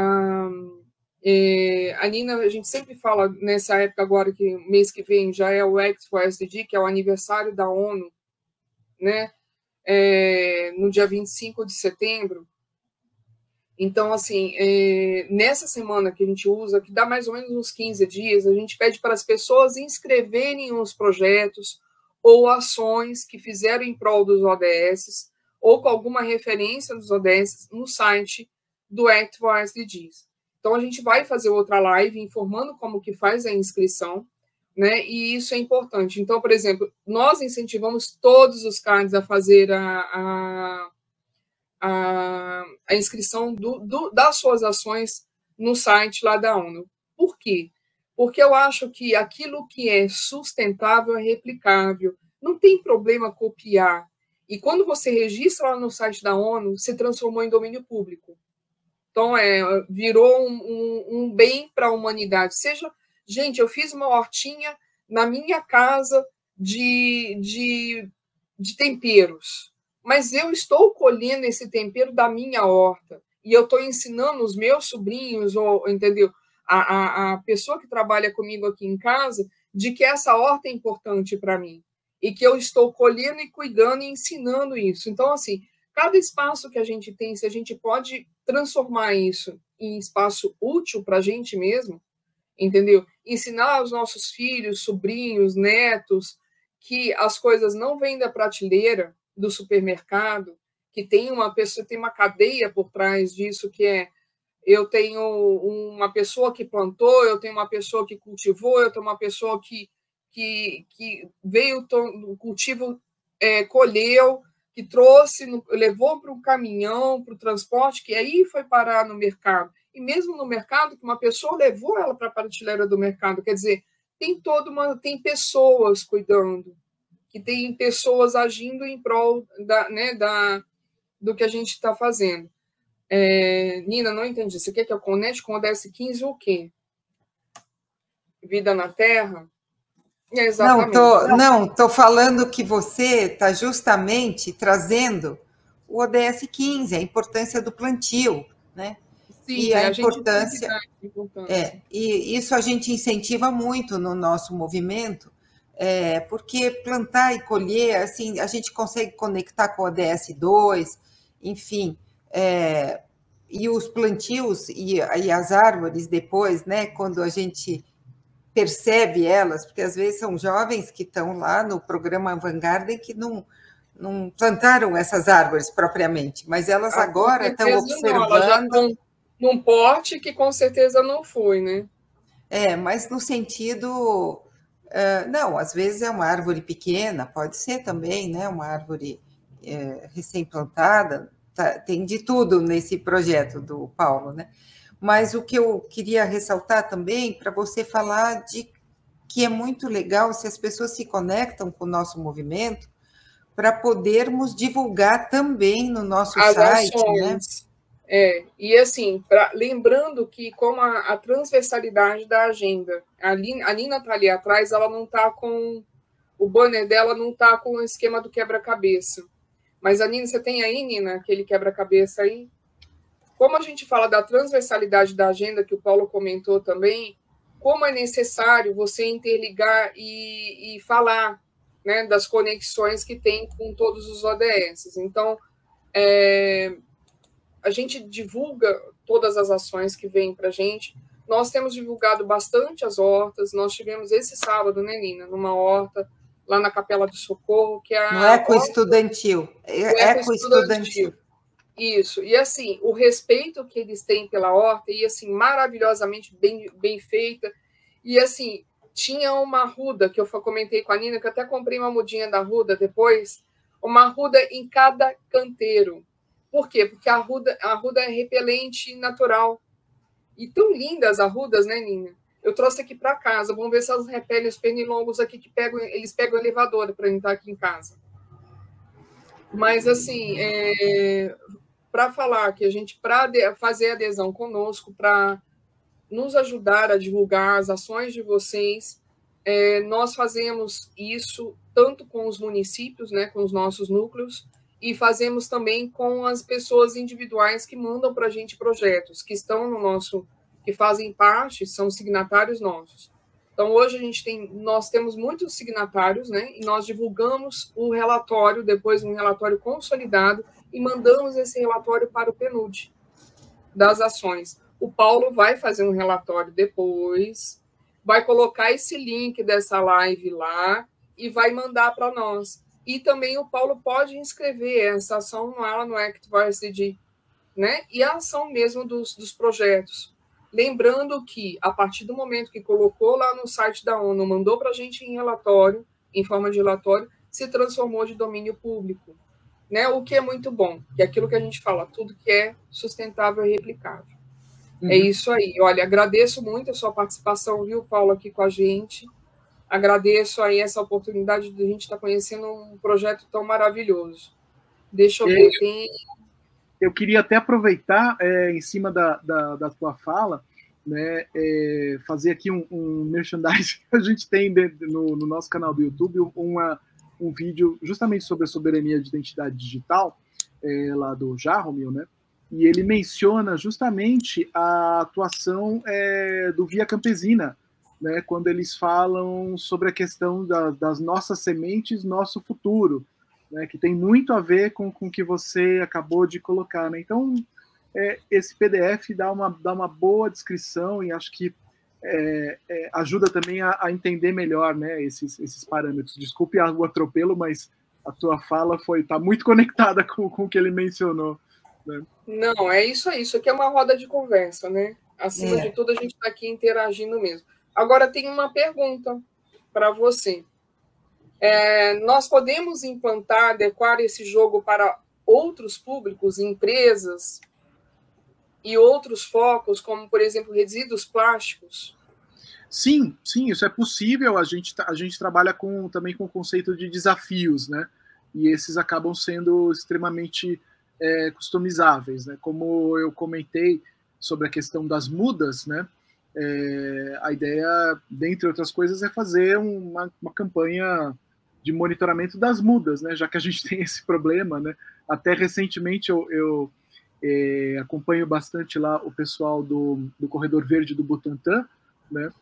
Speaker 4: a Nina, a gente sempre fala nessa época agora, que mês que vem já é o Act for SDG, que é o aniversário da ONU, né? No dia 25 de setembro. Então, assim, nessa semana que a gente usa, que dá mais ou menos uns 15 dias, a gente pede para as pessoas inscreverem uns projetos ou ações que fizeram em prol dos ODS, ou com alguma referência dos ODS no site do Act for SDGs. Então, a gente vai fazer outra live informando como que faz a inscrição, né? E isso é importante. Então, por exemplo, nós incentivamos todos os CARDs a fazer a inscrição das suas ações no site lá da ONU. Por quê? Porque eu acho que aquilo que é sustentável é replicável. Não tem problema copiar. E quando você registra lá no site da ONU, se transformou em domínio público. Então, virou um bem para a humanidade. Gente, eu fiz uma hortinha na minha casa de temperos, mas eu estou colhendo esse tempero da minha horta e eu estou ensinando os meus sobrinhos, entendeu? A pessoa que trabalha comigo aqui em casa, de que essa horta é importante para mim e que eu estou colhendo e cuidando e ensinando isso. Então, assim, cada espaço que a gente tem, se a gente pode transformar isso em espaço útil para a gente mesmo, entendeu? Ensinar aos nossos filhos, sobrinhos, netos, que as coisas não vêm da prateleira do supermercado, que tem uma pessoa, tem uma cadeia por trás disso, que eu tenho uma pessoa que plantou, eu tenho uma pessoa que cultivou, eu tenho uma pessoa que veio do cultivo, colheu, que trouxe, levou para um caminhão, para o transporte, que aí foi parar no mercado. E mesmo no mercado, que uma pessoa levou ela para a prateleira do mercado. Quer dizer, tem pessoas cuidando, que tem pessoas agindo em prol do que a gente está fazendo. Nina, não entendi. Você quer que eu conecte com o ODS 15 ou o quê? Vida na Terra? Exatamente.
Speaker 5: Não, tô falando que você está justamente trazendo o ODS 15, a importância do plantio, né?
Speaker 4: Sim,
Speaker 5: e a importância.
Speaker 4: E
Speaker 5: isso a gente incentiva muito no nosso movimento, porque plantar e colher, assim, a gente consegue conectar com o ODS 2, enfim, e os plantios e as árvores depois, né? Quando a gente percebe elas, porque às vezes são jovens que estão lá no programa Avant-Garden que não plantaram essas árvores propriamente, mas elas agora estão observando.
Speaker 4: Elas já estão num porte que com certeza não foi, né?
Speaker 5: Mas no sentido... não, às vezes é uma árvore pequena, pode ser também, né? Uma árvore recém-plantada, tem de tudo nesse projeto do Paulo, né? Mas o que eu queria ressaltar também, para você falar de que é muito legal se as pessoas se conectam com o nosso movimento para podermos divulgar também no nosso site,
Speaker 4: ações, né? E assim, lembrando que como a transversalidade da agenda, a Nina está ali atrás, ela não está com o banner dela, não está com o esquema do quebra-cabeça. Mas a Nina, você tem aí, Nina, aquele quebra-cabeça aí? Como a gente fala da transversalidade da agenda, que o Paulo comentou também, como é necessário você interligar e falar, né, das conexões que tem com todos os ODS. Então, a gente divulga todas as ações que vêm para a gente. Nós temos divulgado bastante as hortas. Nós tivemos esse sábado, né, Nina, numa horta lá na Capela do Socorro, que é
Speaker 5: no Ecoestudantil. Ecoestudantil.
Speaker 4: Isso, e assim, o respeito que eles têm pela horta, e assim, maravilhosamente bem feita, e assim, tinha uma arruda, que eu comentei com a Nina, que eu até comprei uma mudinha da arruda depois, uma arruda em cada canteiro, Por quê? Porque a arruda é repelente natural. E tão lindas as arrudas, né, Nina? Eu trouxe aqui para casa. Vamos ver se elas repelem os pernilongos aqui, que eles pegam o elevador para entrar aqui em casa. Mas, assim, para falar que a gente, para fazer adesão conosco, para nos ajudar a divulgar as ações de vocês, nós fazemos isso tanto com os municípios, né, com os nossos núcleos, e fazemos também com as pessoas individuais que mandam para a gente projetos, que estão no nosso, que fazem parte, são signatários nossos. Então, hoje nós temos muitos signatários, né, e nós divulgamos o relatório, depois um relatório consolidado, e mandamos esse relatório para o PNUD das ações. O Paulo vai fazer um relatório depois, vai colocar esse link dessa live lá e vai mandar para nós. E também o Paulo pode inscrever essa ação lá no Act Varsity, né? E a ação mesmo dos projetos. Lembrando que, a partir do momento que colocou lá no site da ONU, mandou para a gente em forma de relatório, se transformou de domínio público, né? O que é muito bom, que é aquilo que a gente fala, tudo que é sustentável e replicável. É isso aí. Olha, agradeço muito a sua participação, viu, Paulo, aqui com a gente. Agradeço aí essa oportunidade de a gente estar conhecendo um projeto tão maravilhoso. Deixa eu ver.
Speaker 3: Eu queria até aproveitar, em cima da tua fala, né, fazer aqui um merchandising que a gente tem no nosso canal do YouTube, um vídeo justamente sobre a soberania de identidade digital, lá do Jaromil, né? E ele menciona justamente a atuação do Via Campesina, né, quando eles falam sobre a questão das nossas sementes, nosso futuro, né, que tem muito a ver com o que você acabou de colocar. Né? Então, esse PDF dá uma boa descrição e acho que ajuda também a entender melhor, né, esses parâmetros. Desculpe o atropelo, mas a tua fala está muito conectada com o que ele mencionou. Né?
Speaker 4: Não, é isso aí. Isso aqui é uma roda de conversa, né? Acima de tudo, a gente está aqui interagindo mesmo. Agora, tem uma pergunta para você. Nós podemos implantar, adequar esse jogo para outros públicos, empresas e outros focos, como, por exemplo, resíduos plásticos?
Speaker 3: Sim, isso é possível. A gente trabalha também com o conceito de desafios, né? E esses acabam sendo extremamente customizáveis, né? Como eu comentei sobre a questão das mudas, né? A ideia, dentre outras coisas, é fazer uma campanha de monitoramento das mudas, né? Já que a gente tem esse problema, né? Até recentemente eu acompanho bastante lá o pessoal do Corredor Verde do Butantã, né?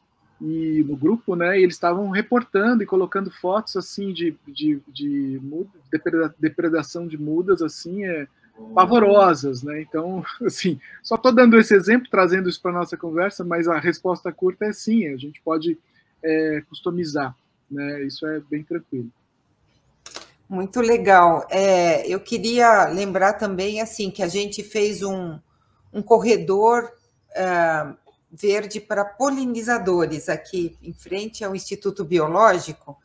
Speaker 3: E no grupo, né? E eles estavam reportando e colocando fotos assim de depredação de mudas, assim, pavorosas, né? Então, assim, só estou dando esse exemplo, trazendo isso para nossa conversa, mas a resposta curta é sim, a gente pode customizar, né? Isso é bem tranquilo.
Speaker 5: Muito legal. Eu queria lembrar também, assim, que a gente fez um corredor verde para polinizadores aqui em frente ao Instituto Biológico,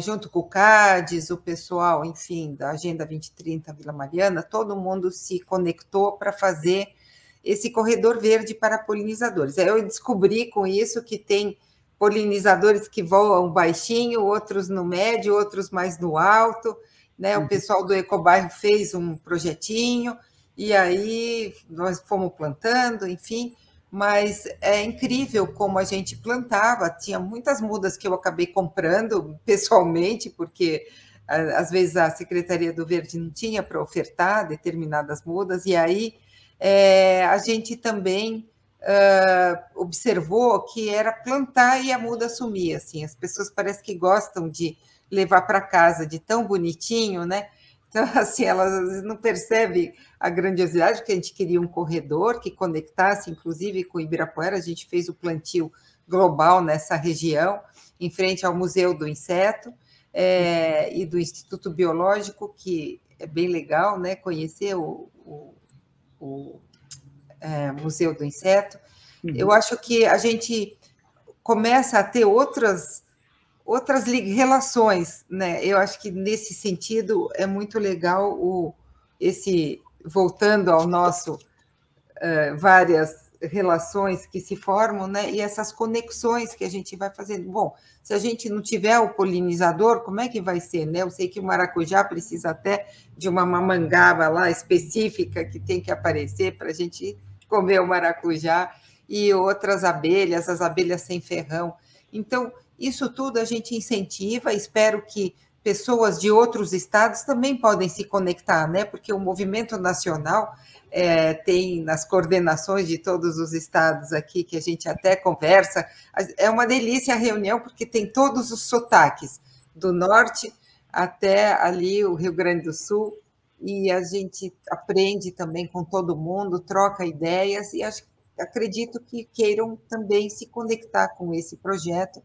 Speaker 5: junto com o CADES, o pessoal, enfim, da Agenda 2030 Vila Mariana, todo mundo se conectou para fazer esse corredor verde para polinizadores. Eu descobri com isso que tem polinizadores que voam baixinho, outros no médio, outros mais no alto, né? O pessoal do Ecobairro fez um projetinho, e aí nós fomos plantando, enfim, mas é incrível como a gente plantava, tinha muitas mudas que eu acabei comprando pessoalmente, porque às vezes a Secretaria do Verde não tinha para ofertar determinadas mudas, e aí a gente também observou que era plantar e a muda sumia, assim, as pessoas parece que gostam de levar para casa de tão bonitinho, né? Então, assim, elas às vezes não percebem a grandiosidade, que a gente queria um corredor que conectasse, inclusive, com Ibirapuera. A gente fez o plantio global nessa região, em frente ao Museu do Inseto e do Instituto Biológico, que é bem legal, né? Conhecer o Museu do Inseto. Eu acho que a gente começa a ter outras relações, né? Eu acho que nesse sentido é muito legal esse voltando ao nosso, várias relações que se formam, né? E essas conexões que a gente vai fazendo. Bom, se a gente não tiver o polinizador, como é que vai ser, né? Eu sei que o maracujá precisa até de uma mamangava lá específica que tem que aparecer para a gente comer o maracujá, e outras abelhas, as abelhas sem ferrão. Então, isso tudo a gente incentiva, espero que pessoas de outros estados também podem se conectar, né? Porque o movimento nacional tem nas coordenações de todos os estados aqui, que a gente até conversa, é uma delícia a reunião, porque tem todos os sotaques, do norte até ali o Rio Grande do Sul, e a gente aprende também com todo mundo, troca ideias, e acredito que queiram também se conectar com esse projeto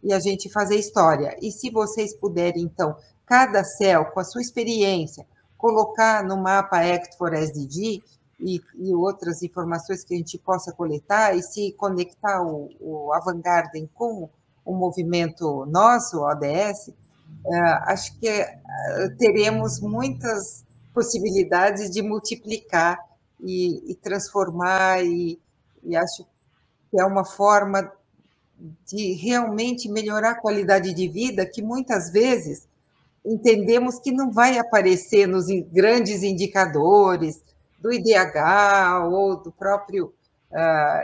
Speaker 5: e a gente fazer história. E se vocês puderem, então, cada céu, com a sua experiência, colocar no mapa Act for SDG e outras informações que a gente possa coletar, e se conectar o Avant Garden com o movimento nosso, o ODS, acho que teremos muitas possibilidades de multiplicar e transformar, e acho que é uma forma de realmente melhorar a qualidade de vida, que muitas vezes entendemos que não vai aparecer nos grandes indicadores do IDH ou do próprio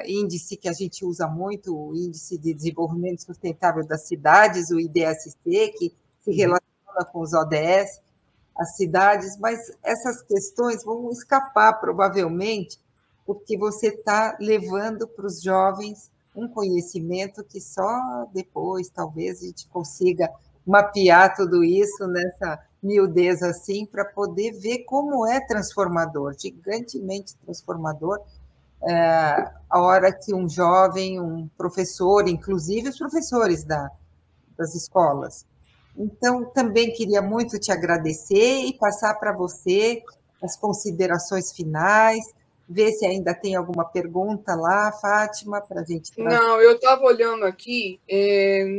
Speaker 5: índice que a gente usa muito, o Índice de Desenvolvimento Sustentável das Cidades, o IDSC, que se relaciona com os ODS, as cidades, mas essas questões vão escapar, provavelmente, porque você está levando para os jovens um conhecimento que só depois, talvez, a gente consiga mapear tudo isso nessa miudez assim, para poder ver como é transformador, gigantemente transformador, a hora que um jovem, um professor, inclusive os professores das escolas. Então, também queria muito te agradecer e passar para você as considerações finais, ver se ainda tem alguma pergunta lá, Fátima, para a gente trazer.
Speaker 4: Não, eu estava olhando aqui,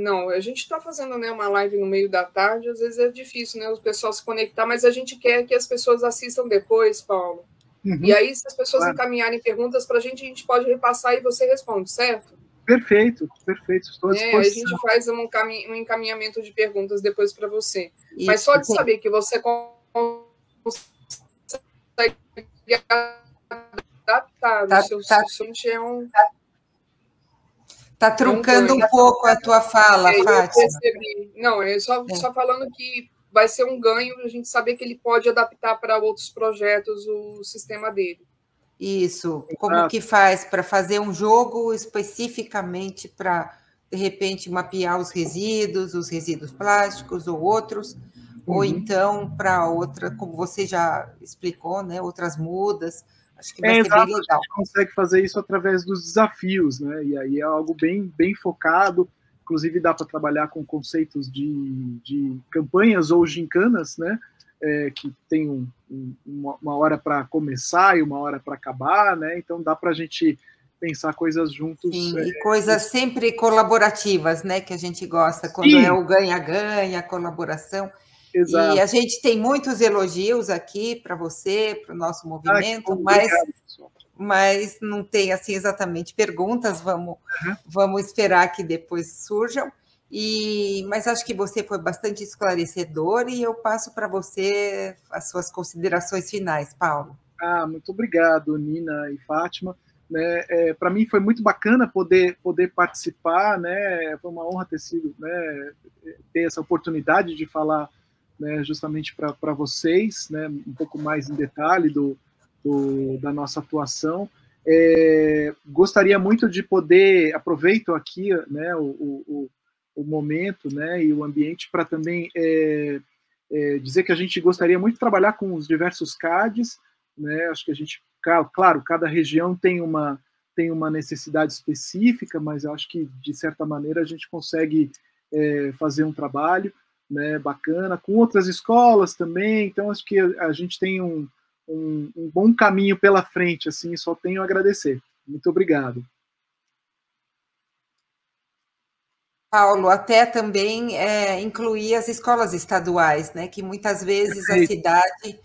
Speaker 4: não, a gente está fazendo, né, uma live no meio da tarde, às vezes é difícil, né, o pessoal se conectar, mas a gente quer que as pessoas assistam depois, Paulo. E aí, se as pessoas encaminharem perguntas para a gente pode repassar e você responde, certo?
Speaker 3: Perfeito, estou à disposição.
Speaker 4: A gente faz um encaminhamento de perguntas depois para você. Isso, mas só de saber que você consegue adaptar o seu é um...
Speaker 5: Está truncando um pouco a tua fala, Fátima.
Speaker 4: Não, só falando que vai ser um ganho a gente saber que ele pode adaptar para outros projetos o sistema dele.
Speaker 5: Isso, como que faz para fazer um jogo especificamente para, de repente, mapear os resíduos plásticos ou outros, ou então para outra, como você já explicou, né, outras mudas, acho que vai ser bem legal.
Speaker 3: A gente consegue fazer isso através dos desafios, né, e aí é algo bem focado, inclusive dá para trabalhar com conceitos de campanhas ou gincanas, né, que tem uma hora para começar e uma hora para acabar, né? Então dá para a gente pensar coisas juntos.
Speaker 5: Sim, e coisas sempre colaborativas, né? Que a gente gosta, quando é o ganha-ganha, a colaboração. Exato. E a gente tem muitos elogios aqui para você, para o nosso movimento, mas não tem assim exatamente perguntas, vamos esperar que depois surjam. Mas acho que você foi bastante esclarecedor e eu passo para você as suas considerações finais, Paulo.
Speaker 3: Muito obrigado, Nina e Fátima. Para mim foi muito bacana poder participar, né? Foi uma honra ter essa oportunidade de falar, né, justamente para vocês, né, um pouco mais em detalhe da nossa atuação. Gostaria muito de poder, aproveito aqui, né, o momento, né, e o ambiente para também dizer que a gente gostaria muito de trabalhar com os diversos CADs, né, acho que a gente, claro, cada região tem uma necessidade específica, mas eu acho que, de certa maneira, a gente consegue fazer um trabalho, né, bacana, com outras escolas também, então acho que a gente tem um bom caminho pela frente, assim, só tenho a agradecer. Muito obrigado.
Speaker 5: Paulo, até também incluir as escolas estaduais, né, que muitas vezes a cidade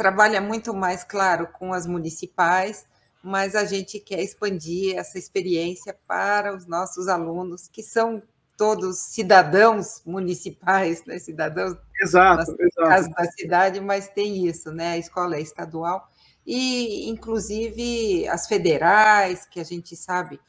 Speaker 5: trabalha muito mais, claro, com as municipais, mas a gente quer expandir essa experiência para os nossos alunos, que são todos cidadãos municipais, né? Cidadãos
Speaker 3: Exato.
Speaker 5: da cidade, mas tem isso, né? A escola é estadual, e inclusive as federais, que a gente sabe,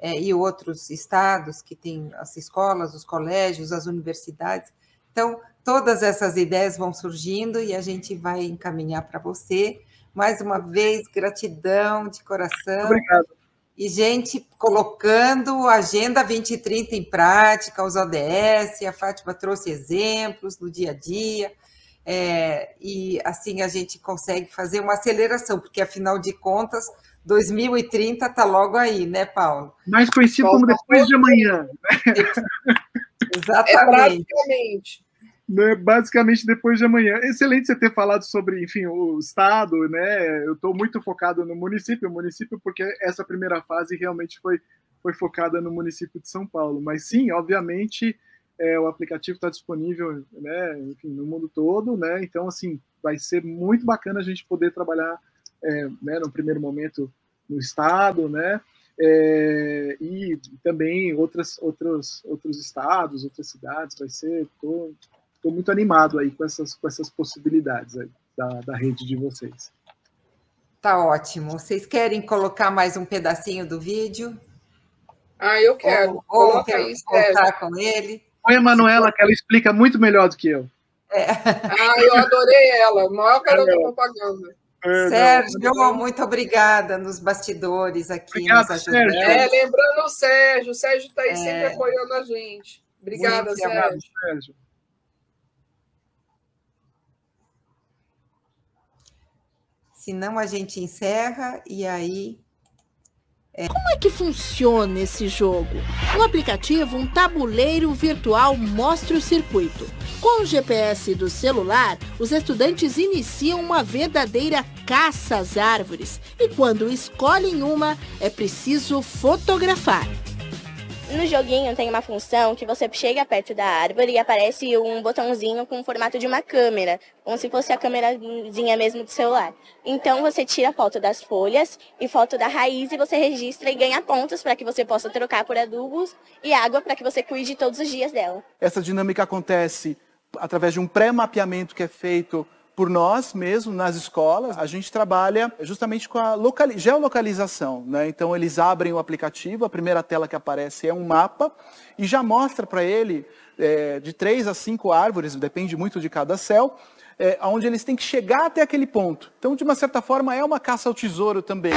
Speaker 5: e outros estados que têm as escolas, os colégios, as universidades. Então, todas essas ideias vão surgindo e a gente vai encaminhar para você. Mais uma vez, gratidão de coração.
Speaker 3: Obrigado.
Speaker 5: E gente colocando a Agenda 2030 em prática, os ODS, a Fátima trouxe exemplos no dia a dia, e assim a gente consegue fazer uma aceleração, porque afinal de contas, 2030 está logo aí, né, Paulo?
Speaker 3: Mais conhecido como depois de amanhã.
Speaker 5: Exatamente.
Speaker 3: Basicamente depois de amanhã. Excelente você ter falado sobre, enfim, o Estado, né? Eu estou muito focado no município, porque essa primeira fase realmente foi focada no município de São Paulo. Mas sim, obviamente, o aplicativo está disponível, né, enfim, no mundo todo, né? Então, assim, vai ser muito bacana a gente poder trabalhar, né, no primeiro momento no Estado, né? E também outros estados, outras cidades. Vai ser... Estou muito animado aí com essas possibilidades aí da rede de vocês.
Speaker 5: Tá ótimo. Vocês querem colocar mais um pedacinho do vídeo?
Speaker 4: Eu quero.
Speaker 5: Ou quero contar com ele?
Speaker 3: Põe a Manuela, que ela explica muito melhor do que eu.
Speaker 4: Eu adorei ela. Maior garota propaganda.
Speaker 5: Sérgio, muito obrigada nos bastidores aqui.
Speaker 3: Obrigado, Sérgio.
Speaker 4: Lembrando o Sérgio está aí sempre apoiando a gente. Obrigada, Sérgio.
Speaker 5: Senão a gente encerra e aí...
Speaker 1: Como é que funciona esse jogo? No aplicativo, um tabuleiro virtual mostra o circuito. Com o GPS do celular, os estudantes iniciam uma verdadeira caça às árvores. E quando escolhem uma, é preciso fotografar.
Speaker 2: No joguinho tem uma função que você chega perto da árvore e aparece um botãozinho com o formato de uma câmera, como se fosse a câmerazinha mesmo do celular. Então você tira foto das folhas e foto da raiz e você registra e ganha pontos para que você possa trocar por adubos e água para que você cuide todos os dias dela.
Speaker 6: Essa dinâmica acontece através de um pré-mapeamento que é feito por nós mesmos, nas escolas. A gente trabalha justamente com a geolocalização, né? Então eles abrem o aplicativo, a primeira tela que aparece é um mapa e já mostra para ele de 3 a 5 árvores, depende muito de cada céu, onde eles têm que chegar até aquele ponto. Então, de uma certa forma, é uma caça ao tesouro também.